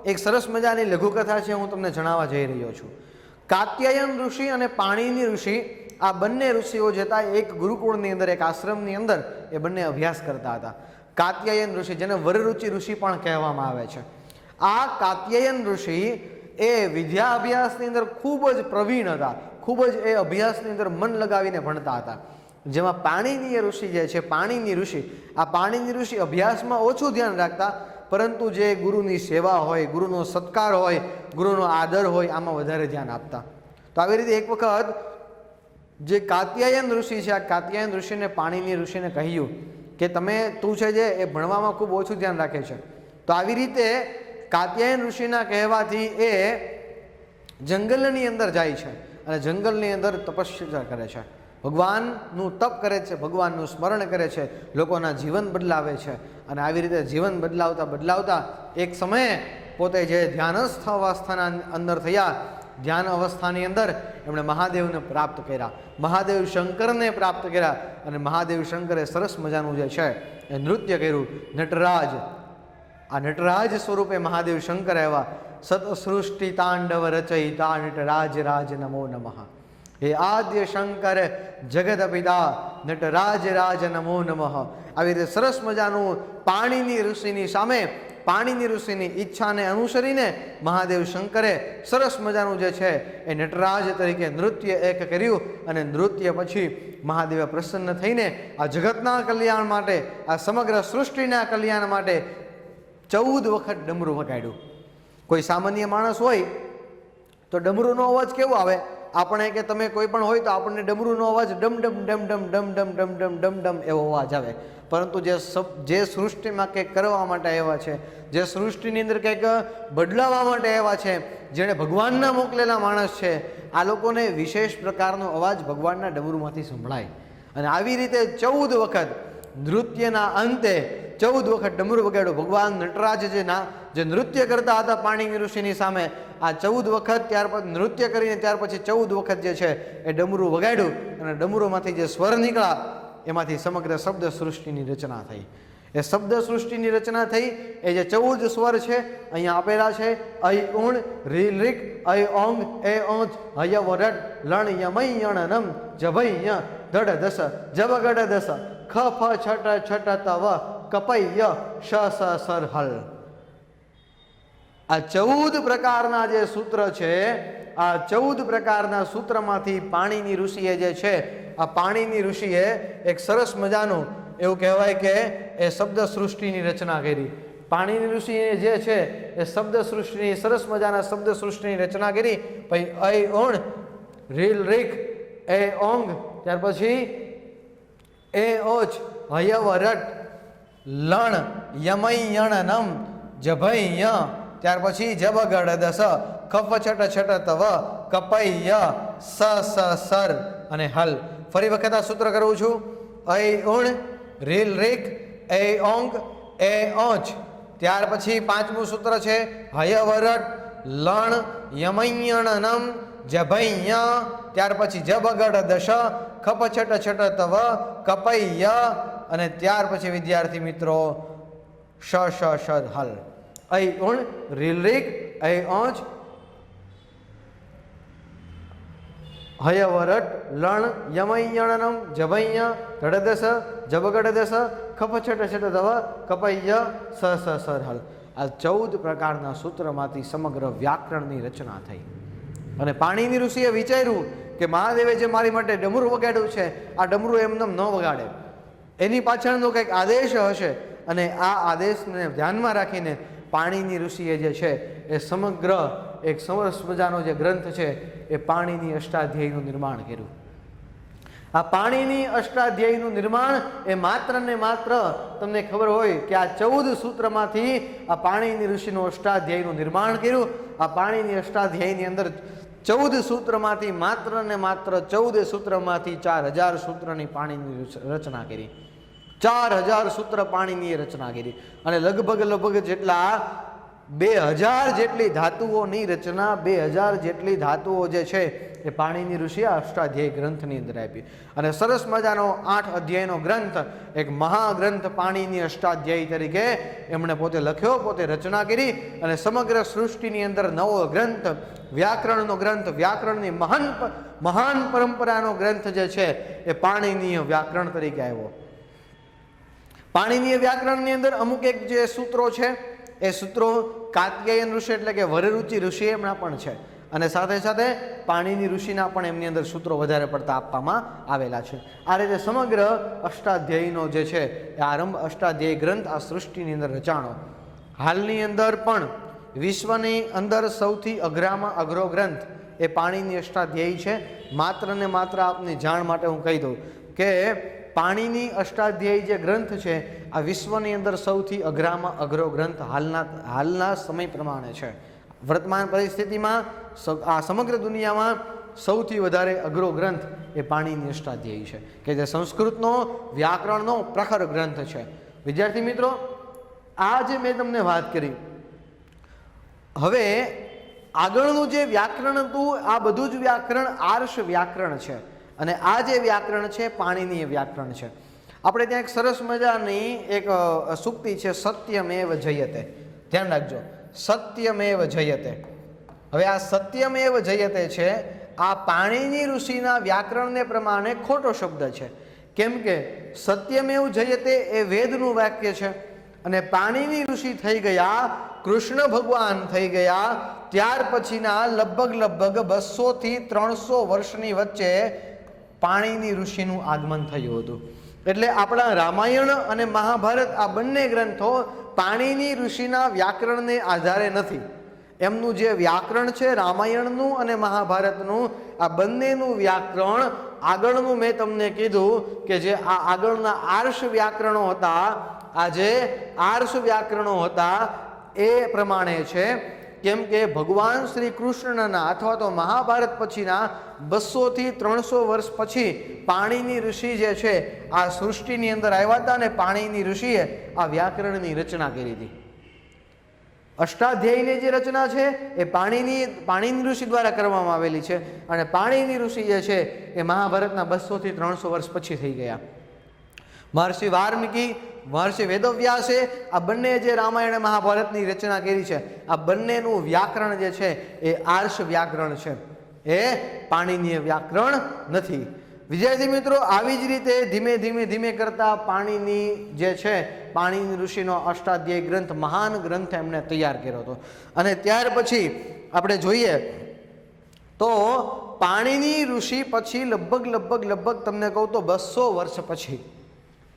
એક સરસ મજાની લઘુકથા છે, હું તમને જણાવવા જઈ રહ્યો છું. કાત્યાયન ઋષિ અને પાણિની ઋષિ, આ બંને ઋષિઓ જતા એક ગુરુકુળની અંદર, એક આશ્રમની અંદર એ બંને અભ્યાસ કરતા હતા. કાત્યાયન ઋષિ, જેને વરરુચિ ઋષિ પણ કહેવામાં આવે છે, આ કાત્યાયન ઋષિ એ વિદ્યા અભ્યાસની અંદર ખૂબ જ પ્રવીણ હતા, ખૂબ જ એ અભ્યાસની અંદર મન લગાવીને ભણતા હતા. જેમાં પાણિનીય ઋષિ જે છે, પાણિની ઋષિ, આ પાણિની ઋષિ અભ્યાસમાં ઓછું ધ્યાન રાખતા, પરંતુ જે ગુરુની સેવા હોય, ગુરુનો સત્કાર હોય, ગુરુનો આદર હોય, આમાં વધારે ધ્યાન આપતા. તો આવી રીતે એક વખત જે કાત્યાયન ઋષિ છે, આ કાત્યાયન ઋષિને પાણિની ઋષિને કહ્યું કે તું છે જે એ ભણવામાં ખૂબ ઓછું ધ્યાન રાખે છે. તો આવી રીતે કાત્યાયન ઋષિના કહેવાથી એ જંગલની અંદર જાય છે અને જંગલની અંદર તપસ્યા કરે છે, ભગવાનનું તપ કરે છે, ભગવાનનું સ્મરણ કરે છે, લોકોના જીવન બદલાવે છે અને આવી રીતે જીવન બદલાવતા બદલાવતા એક સમયે પોતે જે ધ્યાનસ્થ અવસ્થાના અંદર થયા, ધ્યાન અવસ્થાની અંદર એમણે મહાદેવને પ્રાપ્ત કર્યા, મહાદેવ શંકરને પ્રાપ્ત કર્યા અને મહાદેવ શંકરે સરસ મજાનું જે છે એ નૃત્ય કર્યું. નટરાજ આ નટરાજ સ્વરૂપે મહાદેવ શંકર આવ્યા. સતસૃષ્ટિ તાંડવ રચયિતા નટરાજ રાજ નમો નમઃ. હે આદ્ય શંકર જગત પિતા નટરાજ રાજ નમો નમઃ. આવી રીતે સરસ મજાનું પાણીની ઋષિની સામે પાણીની ઋષિની ઈચ્છાને અનુસરીને મહાદેવ શંકરે સરસ મજાનું જે છે એ નટરાજ તરીકે નૃત્ય એક કર્યું. અને નૃત્ય પછી મહાદેવે પ્રસન્ન થઈને આ જગતના કલ્યાણ માટે, આ સમગ્ર સૃષ્ટિના કલ્યાણ માટે 14 વખત ડમરું વગાડ્યું. કોઈ સામાન્ય માણસ હોય તો ડમરૂનો અવાજ કેવો આવે? આપણે કે તમે કોઈ પણ હોય તો આપણને ડમરૂનો અવાજ ડમ ડમ ડમ ડમ ડમ ડમ ડમ ડમ ડમ ડમ એવો અવાજ આવે. પરંતુ જે સૃષ્ટિમાં કંઈક કરવા માટે આવ્યા છે, જે સૃષ્ટિની અંદર કંઈક બદલાવવા માટે આવ્યા છે, જેણે ભગવાનના મોકલેલા માણસ છે, આ લોકોને વિશેષ પ્રકારનો અવાજ ભગવાનના ડમરૂમાંથી સંભળાય. અને આવી રીતે 14 વખત નૃત્યના અંતે 14 વખત ડમરું વગાડ્યું. ભગવાન નટરાજ જે નૃત્ય કરતા હતા પાણીની ઋષિની સામે, આ 14 વખત ત્યાર પછી નૃત્ય કરીને ત્યાર પછી 14 વખત જે છે એ ડમરું વગાડ્યું. અને ડમરુમાંથી જે સ્વર નીકળ્યા એમાંથી સમગ્ર શબ્દ સૃષ્ટિની રચના થઈ. એ શબ્દ સૃષ્ટિની રચના થઈ. એ જે 14 સ્વર છે અહીંયા આપેલા છે: ઐ ઉણ રીલ રીક ઐ ઓંગ એ ઓંચ હય વરટ લણ યમય યણનમ જભય દડ દસ જબગડ દસ ખ ફ છટ છટ તવ કપય શ સ સર હલ. આ 14 પ્રકારના જે સૂત્ર છે, આ 14 પ્રકારના સૂત્રમાંથી પાણીની ઋષિએ જે છે, આ પાણીની ઋષિએ એક સરસ મજાનું એવું કહેવાય કે એ શબ્દ સૃષ્ટિની રચના કરી. પાણીની ઋષિએ જે છે એ શબ્દ સૃષ્ટિની સરસ મજાના શબ્દ સૃષ્ટિની રચના કરી. પછી ઐ ઓણ રીલ રીક એ ઓંગ, ત્યાર પછી એ ઓચ હય વરટ લણ યમય યણનમ જભય, ત્યાર પછી જબગડ દસ કફ છટ છટ તવ કપય સ સ સર અને હલ. ફરી વખત આ સૂત્ર કરું છું: ઐ ઉણ રીલ રીક એ ઓંગ એ ઓચ, ત્યાર પછી 5મું સૂત્ર છે હય વરટ લણ યમયણનમ જભય, ત્યાર પછી જબગડ દશ ખપ છટ છટ તવ કપય, અને ત્યાર પછી વિદ્યાર્થી મિત્રો શ શ શ હલ. ઐ ઉણ રીલ રીક એ ઓચ હય વરટ લણ યમયણનમ જભય ધડદસ જબગડદસ ખપ છટ છટ તવ કપય સ સ સર હલ. આ 14 પ્રકારના સૂત્રમાંથી સમગ્ર વ્યાકરણની રચના થઈ. અને પાણીની ઋષિએ વિચાર્યું કે મહાદેવે જે મારી માટે ડમરું વગાડ્યું છે, આ ડમરું એમનેમ ન વગાડે, એની પાછળનો કંઈક આદેશ હશે. અને આ આદેશને ધ્યાનમાં રાખીને પાણીની ઋષિએ જે છે એ સમગ્ર એક સરસ મજાનો જે ગ્રંથ છે એ પાણીની અષ્ટાધ્યાયીનું નિર્માણ કર્યું. આ પાણીની અષ્ટાધ્યાયીનું નિર્માણ એ માત્ર ને માત્ર તમને ખબર હોય કે આ 14 સૂત્રમાંથી આ પાણીની ઋષિનું અષ્ટાધ્યાયીનું નિર્માણ કર્યું. આ પાણીની અષ્ટાધ્યાયીની અંદર 14 સૂત્રમાંથી માત્ર ને માત્ર 14 સૂત્રમાંથી 4000 સૂત્રની પાણીની રચના કરી. 4000 સૂત્ર પાણીની રચના કરી. અને લગભગ જેટલા 2000 જેટલી ધાતુઓની રચના, 2000 જેટલી ધાતુઓ જે છે એ પાણીની ઋષિએ અષ્ટાધ્યાયી ગ્રંથની અંદર આપી. અને સરસ મજાનો 8 અધ્યાયનો ગ્રંથ, એક મહાગ્રંથ પાણીની અષ્ટાધ્યાયી તરીકે એમણે પોતે લખ્યો, પોતે રચના કરી. અને સમગ્ર સૃષ્ટિની અંદર નવો ગ્રંથ, વ્યાકરણનો ગ્રંથ, વ્યાકરણની મહાન પરંપરાનો ગ્રંથ જે છે એ પાણીનીય વ્યાકરણ તરીકે આવ્યો. પાણીનીય વ્યાકરણની અંદર અમુક એક જે સૂત્રો છે એ સૂત્રો કાત્યાયન ઋષિ એટલે કે વરરુચિ ઋષિ એમના પણ છે. અને સાથે સાથે પાણીની ઋષિના પણ એમની અંદર સૂત્રો વધારે પડતા આપવામાં આવેલા છે. આ રીતે સમગ્ર અષ્ટાધ્યાયીનો જે છે એ આરંભ અષ્ટાધ્યાયી ગ્રંથ આ સૃષ્ટિની અંદર રચાણો. હાલની અંદર પણ વિશ્વની અંદર સૌથી અઘરામાં અઘરો ગ્રંથ એ પાણીની અષ્ટાધ્યાયી છે. માત્ર ને માત્ર આપની જાણ માટે હું કહી દઉં કે પાણીની અષ્ટાધ્યાયી જે ગ્રંથ છે આ વિશ્વની અંદર સૌથી અઘરામાં અઘરો ગ્રંથ હાલના સમય પ્રમાણે છે. વર્તમાન પરિસ્થિતિમાં આ સમગ્ર દુનિયામાં સૌથી વધારે અઘરો ગ્રંથ એ પાણીની અષ્ટાધ્યાયી છે, કે જે સંસ્કૃતનો વ્યાકરણનો પ્રખર ગ્રંથ છે. વિદ્યાર્થી મિત્રો, આ જે મેં તમને વાત કરી, હવે આગળનું જે વ્યાકરણ હતું આ બધું જ વ્યાકરણ આર્ષ વ્યાકરણ છે. અને આ જે વ્યાકરણ છે પાણીનીય વ્યાકરણ છે. આપણે ત્યાં એક સરસ મજાની એક સૂક્તિ છે, સત્યમેવ જયતે. ધ્યાન રાખજો, સત્યમેવ જયતે. હવે આ સત્યમેવ જયતે છે, આ પાણીની ઋષિના વ્યાકરણને પ્રમાણે ખોટો શબ્દ છે. કેમ કે સત્યમેવ જયતે એ વેદનું વાક્ય છે અને પાણીની ઋષિ થઈ ગયા, કૃષ્ણ ભગવાન થઈ ગયા ત્યાર પછીના લગભગ 200 થી 300 વર્ષની વચ્ચે પાણીની ઋષિનું આગમન થયું હતું. એટલે આપણા રામાયણ અને મહાભારત આ બંને ગ્રંથો પાણીની ઋષિના વ્યાકરણને આધારે નથી. એમનું જે વ્યાકરણ છે રામાયણનું અને મહાભારતનું, આ બંનેનું વ્યાકરણ આગળનું મેં તમને કીધું કે જે આ આગળના આર્ષ વ્યાકરણો હતા, આ જે આર્ષ વ્યાકરણો હતા એ પ્રમાણે છે. કેમ કે ભગવાન શ્રી કૃષ્ણના અથવા તો મહાભારત પછીના 200 થી 300 વર્ષ પછી પાણીની ઋષિ જે છે આ સૃષ્ટિની અંદર આવ્યા હતા અને પાણીની ઋષિએ આ વ્યાકરણની રચના કરી હતી. અષ્ટાધ્યાયીની જે રચના છે એ પાણીની ઋષિ દ્વારા કરવામાં આવેલી છે અને પાણીની ઋષિ જે છે એ મહાભારતના 200 થી 300 વર્ષ પછી થઈ ગયા. મહર્ષિ વાલ્મીકી, મહર્ષિ વેદવ્યાસે આ બંને જે રામાયણ અને મહાભારતની રચના કરી છે, આ બંનેનું વ્યાકરણ જે છે એ આર્ષ વ્યાકરણ છે, એ પાણીની વ્યાકરણ નથી. વિદ્યાર્થી મિત્રો, આવી જ રીતે ધીમે કરતા પાણીની જે છે પાણીની ઋષિનો અષ્ટાધ્યાયી ગ્રંથ, મહાન ગ્રંથ એમણે તૈયાર કર્યો હતો. અને ત્યાર પછી આપણે જોઈએ તો પાણીની ઋષિ પછી લગભગ તમને કહું તો 200 વર્ષ પછી,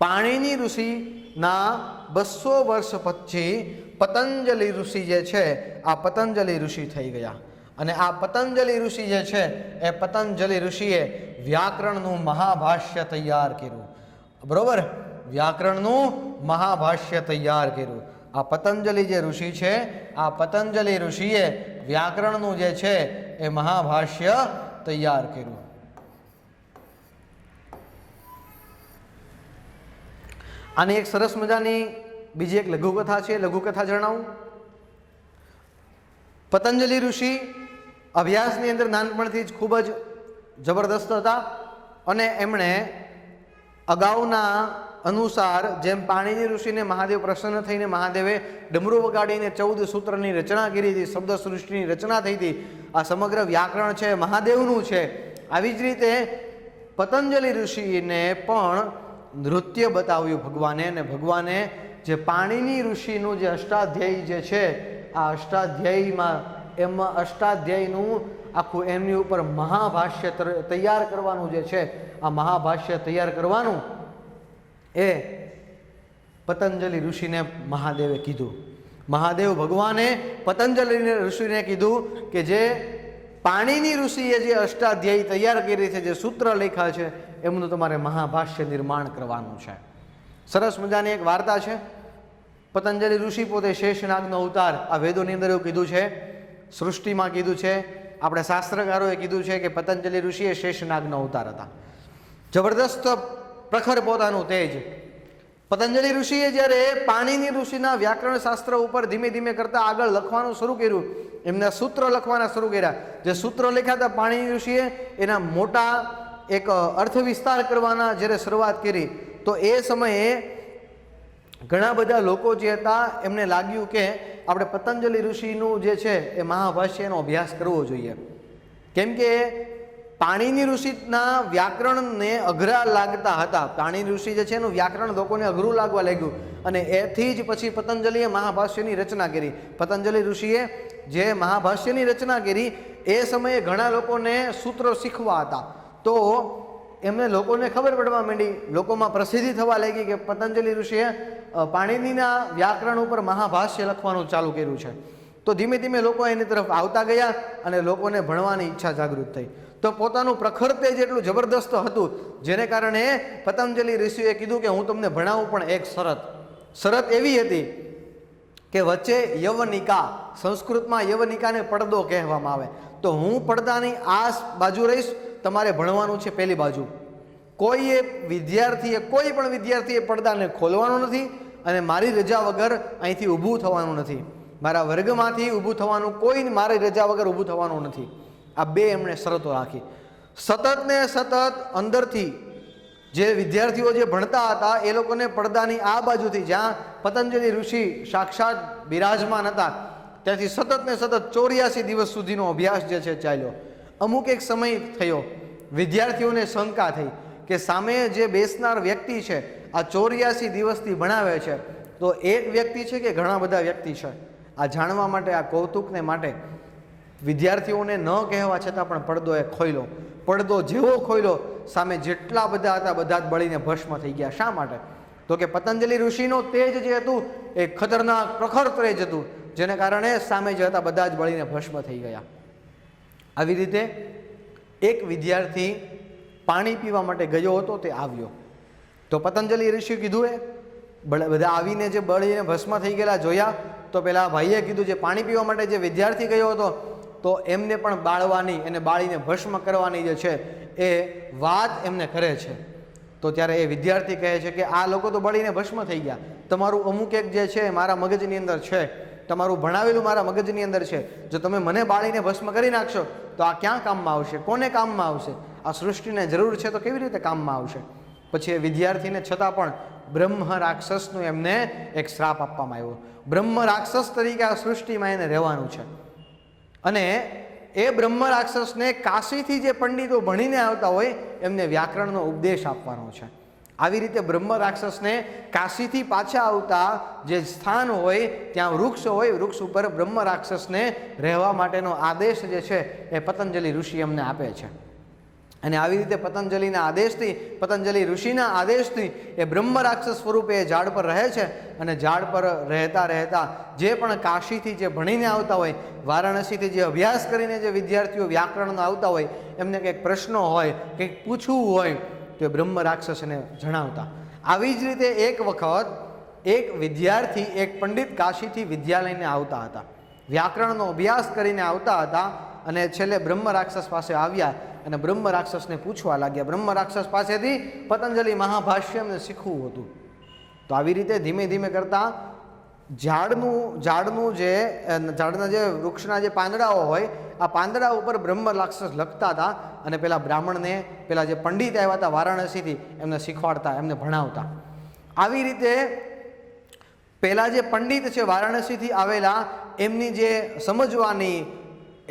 પાણીની ઋષિના 200 વર્ષ પછી પતંજલિ ઋષિ જે છે આ પતંજલિ ઋષિ થઈ ગયા. અને આ પતંજલિ ઋષિ જે છે એ પતંજલિ ઋષિએ વ્યાકરણનું મહાભાષ્ય તૈયાર કર્યું. બરોબર, વ્યાકરણનું મહાભાષ્ય તૈયાર કર્યું. આ પતંજલિ જે ઋષિ છે, આ પતંજલિ ઋષિએ વ્યાકરણનું જે છે એ મહાભાષ્ય તૈયાર કર્યું. આની એક સરસ મજાની બીજી એક લઘુકથા છે, લઘુકથા જણાવું. પતંજલિ ઋષિ અભ્યાસની અંદર નાનપણથી જ ખૂબ જ જબરદસ્ત હતા અને એમણે અગાઉના અનુસાર જેમ પાણીની ઋષિને મહાદેવ પ્રસન્ન થઈને મહાદેવે ડમરૂ વગાડીને 14 સૂત્રની રચના કરી હતી, શબ્દ સૃષ્ટિની રચના થઈ હતી. આ સમગ્ર વ્યાકરણ છે મહાદેવનું છે. આવી જ રીતે પતંજલિ ઋષિને પણ નૃત્ય બતાવ્યું ભગવાને, અને ભગવાને જે પાણીની ઋષિનું જે અષ્ટાધ્યાયી જે છે આ અષ્ટાધ્યાયીમાં એમાં અષ્ટાધ્યાયીનું આખું એમની ઉપર મહાભાષ્ય તૈયાર કરવાનું જે છે, આ મહાભાષ્ય તૈયાર કરવાનું એ પતંજલિ ઋષિને મહાદેવે કીધું. મહાદેવ ભગવાને પતંજલિ ઋષિને કીધું કે જે પાણીની ઋષિએ જે અષ્ટાધ્યાયી તૈયાર કરી છે, જે સૂત્ર લખ્યા છે, એમનું તમારે મહાભાષ્ય નિર્માણ કરવાનું છે. સરસ મજાની એક વાર્તા છે. પતંજલિ ઋષિ પોતે શેષનાગનો અવતાર, આ વેદોની અંદર એવું કીધું છે, સૃષ્ટિમાં કીધું છે, આપણે શાસ્ત્રકારોએ કીધું છે કે પતંજલિ ઋષિએ શેષનાગનો અવતાર હતા. જબરદસ્ત પ્રખર પોતાનું તેજ. પતંજલિ ઋષિએ જ્યારે પાણીની ઋષિના વ્યાકરણ શાસ્ત્ર ઉપર ધીમે કરતા આગળ લખવાનું શરૂ કર્યું, એમના સૂત્ર લખવાના શરૂ કર્યા. જે સૂત્ર લખ્યા હતા પાણીની ઋષિએ, એના મોટા એક અર્થ વિસ્તાર કરવાના જ્યારે શરૂઆત કરી, તો એ સમયે ઘણા બધા લોકો જે હતા એમને લાગ્યું કે આપણે પતંજલિ ઋષિનું જે છે એ મહાભાષ્યનો અભ્યાસ કરવો જોઈએ. કેમ કે પાણીની ઋષિના વ્યાકરણને અઘરા લાગતા હતા. પાણીની ઋષિ જે છે એનું વ્યાકરણ લોકોને અઘરું લાગવા લાગ્યું અને એથી જ પછી પતંજલિએ મહાભાષ્યની રચના કરી. પતંજલિ ઋષિએ જે મહાભાષ્યની રચના કરી એ સમયે ઘણા લોકોને સૂત્રો શીખવા હતા, તો એમને લોકોને ખબર પડવા માંડી, લોકોમાં પ્રસિદ્ધિ થવા લાગી કે પતંજલિ ઋષિએ પાણીનીના વ્યાકરણ ઉપર મહાભાષ્ય લખવાનું ચાલુ કર્યું છે. તો ધીમે લોકો એની તરફ આવતા ગયા અને લોકોને ભણવાની ઈચ્છા જાગૃત થઈ. તો પોતાનું પ્રખર તેજ એટલું જબરદસ્ત હતું, જેને કારણે પતંજલિ ઋષિએ કીધું કે હું તમને ભણાવું, પણ એક શરત એવી હતી કે વચ્ચે યવનિકા, સંસ્કૃતમાં યવનિકાને પડદો કહેવામાં આવે, તો હું પડદાની આ બાજુ રહીશ, તમારે ભણવાનું છે પેલી બાજુ. કોઈ પણ વિદ્યાર્થીએ પડદાને ખોલવાનો નથી અને મારી રજા વગર અહીંથી ઊભું થવાનું નથી. મારા વર્ગમાંથી ઊભું થવાનું, કોઈ મારી રજા વગર ઊભું થવાનું નથી. આ બે એમણે શરતો રાખી. સતત અંદરથી જે વિદ્યાર્થીઓ જે ભણતા હતા એ લોકોને પડદાની આ બાજુથી, જ્યાં પતંજલિ ઋષિ સાક્ષાત બિરાજમાન હતા, ત્યાંથી સતત ને સતત 84 દિવસ સુધીનો અભ્યાસ જે છે ચાલ્યો. અમુક એક સમય થયો, વિદ્યાર્થીઓને શંકા થઈ કે સામે જે બેસનાર વ્યક્તિ છે આ 84 દિવસથી ભણાવે છે, તો એક વ્યક્તિ છે કે ઘણા બધા વ્યક્તિ છે? આ જાણવા માટે, આ કૌતુકને માટે વિદ્યાર્થીઓને ન કહેવા છતાં પણ પડદો એ ખોલ્યો. પડદો જેવો ખોલ્યો, સામે જેટલા બધા હતા બધા જ બળીને ભસ્મ થઈ ગયા. શા માટે? તો કે પતંજલિ ઋષિનો તેજ જે હતું એ ખતરનાક પ્રખર તેજ હતું, જેને કારણે સામે જે હતા બધા જ બળીને ભસ્મ થઈ ગયા. આવી રીતે એક વિદ્યાર્થી પાણી પીવા માટે ગયો હતો, તે આવ્યો તો પતંજલિ ઋષિએ કીધું, એ બધા આવીને જે બળીને ભસ્મ થઈ ગયેલા જોયા, તો પેલા ભાઈએ કીધું જે પાણી પીવા માટે જે વિદ્યાર્થી ગયો હતો, તો એમને પણ બાળવાની, એને બાળીને ભસ્મ કરવાની જે છે એ વાત એમને કરે છે. તો ત્યારે એ વિદ્યાર્થી કહે છે કે આ લોકો તો બળીને ભસ્મ થઈ ગયા, તમારું અમુક એક જે છે મારા મગજની અંદર છે, તમારું ભણાવેલું મારા મગજની અંદર છે, જો તમે મને બાળીને ભસ્મ કરી નાખશો તો આ ક્યાં કામમાં આવશે? કોને કામમાં આવશે? આ સૃષ્ટિને જરૂર છે તો કેવી રીતે કામમાં આવશે? પછી એ વિદ્યાર્થીને છતાં પણ બ્રહ્મ રાક્ષસનું એમને એક શ્રાપ આપવામાં આવ્યો. બ્રહ્મ રાક્ષસ તરીકે આ સૃષ્ટિમાં એને રહેવાનું છે. અને એ બ્રહ્મ રાક્ષસને કાશીથી જે પંડિતો ભણીને આવતા હોય એમને વ્યાકરણનો ઉપદેશ આપવાનો છે. આવી રીતે બ્રહ્મ રાક્ષસને કાશીથી પાછા આવતા જે સ્થાન હોય ત્યાં વૃક્ષ હોય, વૃક્ષ ઉપર બ્રહ્મ રાક્ષસને રહેવા માટેનો આદેશ જે છે એ પતંજલિ ઋષિ અમને આપે છે. અને આવી રીતે પતંજલિના આદેશથી, પતંજલિ ઋષિના આદેશથી એ બ્રહ્મ રાક્ષસ સ્વરૂપે એ ઝાડ પર રહે છે. અને ઝાડ પર રહેતા રહેતા જે પણ કાશીથી જે ભણીને આવતા હોય, વારાણસીથી જે અભ્યાસ કરીને જે વિદ્યાર્થીઓ વ્યાકરણનો આવતા હોય, એમને કંઈક પ્રશ્નો હોય, કંઈક પૂછવું હોય, તો એ બ્રહ્મ રાક્ષસ એને જણાવતા. આવી જ રીતે એક વખત એક વિદ્યાર્થી, એક પંડિત કાશીથી વિદ્યા લઈને આવતા હતા, વ્યાકરણનો અભ્યાસ કરીને આવતા હતા. અને છેલ્લે બ્રહ્મ રાક્ષસ પાસે આવ્યા અને બ્રહ્મ રાક્ષસને પૂછવા લાગ્યા. બ્રહ્મ રાક્ષસ પાસેથી પતંજલિ મહાભાષ્ય એમને શીખવું હતું. તો આવી રીતે ધીમે ધીમે કરતાં ઝાડના જે વૃક્ષના જે પાંદડાઓ હોય, આ પાંદડા ઉપર બ્રહ્મ રાક્ષસ લખતા હતા અને પેલા બ્રાહ્મણને, પેલા જે પંડિત આવ્યા હતા વારાણસીથી, એમને શીખવાડતા, એમને ભણાવતા. આવી રીતે પેલા જે પંડિત છે વારાણસીથી આવેલા, એમની જે સમજવાની,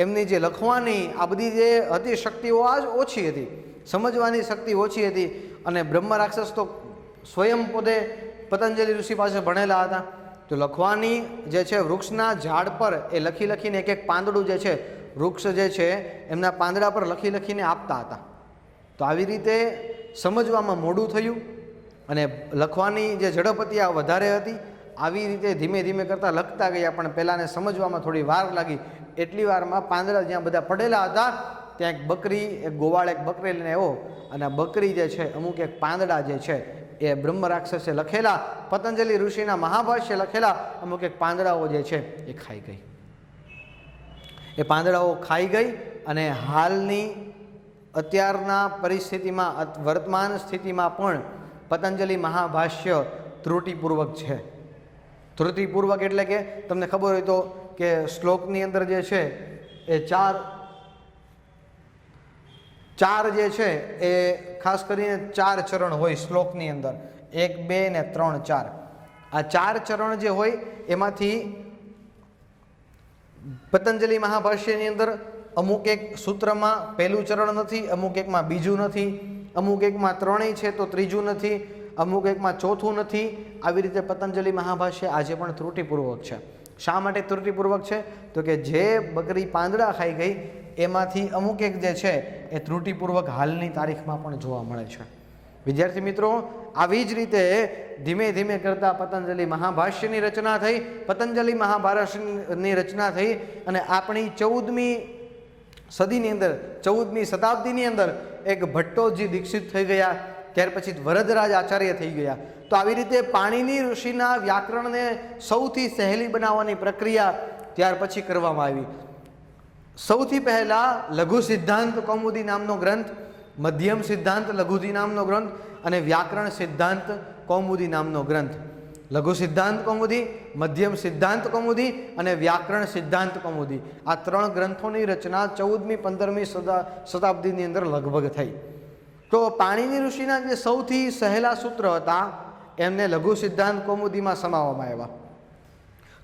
એમની જે લખવાની આ બધી જે હતી શક્તિઓ આ જ ઓછી હતી, સમજવાની શક્તિ ઓછી હતી. અને બ્રહ્મ રાક્ષસ તો સ્વયં પોતે પતંજલિ ઋષિ પાસે ભણેલા હતા, તો લખવાની જે છે વૃક્ષના ઝાડ પર એ લખી લખીને એક એક પાંદડું જે છે વૃક્ષ જે છે એમના પાંદડા પર લખી લખીને આપતા હતા. તો આવી રીતે સમજવામાં મોડું થયું અને લખવાની જે ઝડપ હતી આ વધારે હતી. આવી રીતે ધીમે ધીમે કરતાં લખતા ગયા, પણ પહેલાંને સમજવામાં થોડી વાર લાગી. એટલી વારમાં પાંદડા જ્યાં બધા પડેલા હતા ત્યાં એક બકરી, એક ગોવાળ એક બકરી લઈને આવ્યો અને બકરી જે છે અમુક એક પાંદડા જે છે એ બ્રહ્મ રાક્ષસે લખેલા, પતંજલિ ઋષિના મહાભાષ્ય લખેલા અમુક એક પાંદડાઓ જે છે એ ખાઈ ગઈ. એ પાંદડાઓ ખાઈ ગઈ અને હાલની અત્યારના પરિસ્થિતિમાં, વર્તમાન સ્થિતિમાં પણ પતંજલિ મહાભાષ્ય ત્રુટિપૂર્વક છે. ત્રુટિપૂર્વક એટલે કે તમને ખબર હોય તો કે શ્લોકની અંદર જે છે એ ચાર જે છે એ ખાસ કરીને 4 ચરણ હોય શ્લોકની અંદર, 1, 2 ને 3, 4. આ 4 ચરણ જે હોય એમાંથી પતંજલિ મહાભાષ્યની અંદર અમુક એક સૂત્રમાં પહેલું ચરણ નથી, અમુક એકમાં બીજું નથી, અમુક એકમાં 3 છે તો ત્રીજું નથી, અમુક એકમાં ચોથું નથી. આવી રીતે પતંજલિ મહાભાષ્ય આજે પણ ત્રુટિપૂર્વક છે. શા માટે ત્રુટિપૂર્વક છે? તો કે જે બકરી પાંદડા ખાઈ ગઈ એમાંથી અમુક એક જે છે એ ત્રુટિપૂર્વક હાલની તારીખમાં પણ જોવા મળે છે. વિદ્યાર્થી મિત્રો, આવી જ રીતે ધીમે ધીમે કરતાં પતંજલિ મહાભાષ્યની રચના થઈ, પતંજલિ મહાભારતની રચના થઈ અને આપણી 14મી સદીની અંદર, 14મી શતાબ્દીની અંદર એક ભટ્ટોજી દીક્ષિત થઈ ગયા, ત્યાર પછી વરદરાજ આચાર્ય થઈ ગયા. તો આવી રીતે પાણિનિ ઋષિના વ્યાકરણને સૌથી સહેલી બનાવવાની પ્રક્રિયા ત્યાર પછી કરવામાં આવી. સૌથી પહેલાં લઘુ સિદ્ધાંત કૌમુદી નામનો ગ્રંથ, મધ્યમ સિદ્ધાંત લઘુદી નામનો ગ્રંથ અને વ્યાકરણ સિદ્ધાંત કૌમુદી નામનો ગ્રંથ. લઘુ સિદ્ધાંત કૌમુદી, મધ્યમ સિદ્ધાંત કૌમુદી અને વ્યાકરણ સિદ્ધાંત કૌમુદી, આ 3 ગ્રંથોની રચના 14મી 15મી શતાબ્દીની અંદર લગભગ થઈ. તો પાણિની ઋષિના જે સૌથી સહેલા સૂત્ર હતા એમને લઘુ સિદ્ધાંત કૌમુદીમાં સમાવવામાં આવ્યા.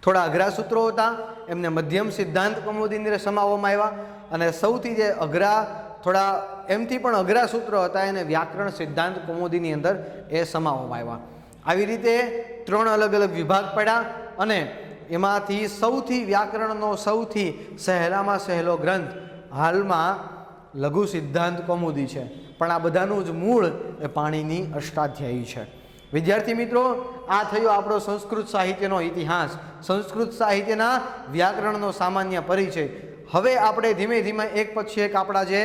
થોડા અઘરા સૂત્રો હતા એમને મધ્યમ સિદ્ધાંત કૌમુદીની અંદર સમાવવામાં આવ્યા. અને સૌથી જે અઘરા, થોડા એમથી પણ અઘરા સૂત્રો હતા એને વ્યાકરણ સિદ્ધાંત કૌમુદીની અંદર એ સમાવવામાં આવ્યા. આવી રીતે 3 અલગ અલગ વિભાગ પડ્યા અને એમાંથી સૌથી વ્યાકરણનો સૌથી સહેલામાં સહેલો ગ્રંથ હાલમાં લઘુ સિદ્ધાંત કૌમુદી છે. પણ આ બધાનું જ મૂળ એ પાણીની અષ્ટાધ્યાયી છે. વિદ્યાર્થી મિત્રો, આ થયો આપણો સંસ્કૃત સાહિત્યનો ઇતિહાસ, સંસ્કૃત સાહિત્યના વ્યાકરણનો સામાન્ય પરિચય. હવે આપણે ધીમે ધીમે એક પછી એક આપણા જે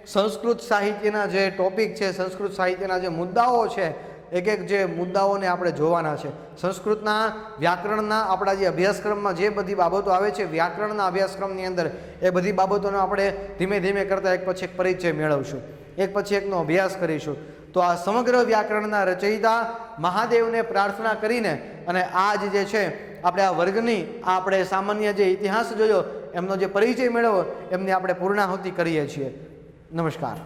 સંસ્કૃત સાહિત્યના જે ટોપિક છે, સંસ્કૃત સાહિત્યના જે મુદ્દાઓ છે, એક એક જે મુદ્દાઓને આપણે જોવાના છે. સંસ્કૃતના વ્યાકરણના આપણા જે અભ્યાસક્રમમાં જે બધી બાબતો આવે છે વ્યાકરણના અભ્યાસક્રમની અંદર, એ બધી બાબતોનો આપણે ધીમે ધીમે કરતાં એક પછી એક પરિચય મેળવશું, એક પછી એકનો અભ્યાસ કરીશું. તો આ સમગ્ર વ્યાકરણના રચયિતા મહાદેવને પ્રાર્થના કરીને અને આજ જે છે આપણે આ વર્ગની આપણે સામાન્ય જે ઇતિહાસ જોયો એમનો જે પરિચય મેળવ્યો એમની આપણે પૂર્ણાહુતિ કરીએ છીએ. નમસ્કાર.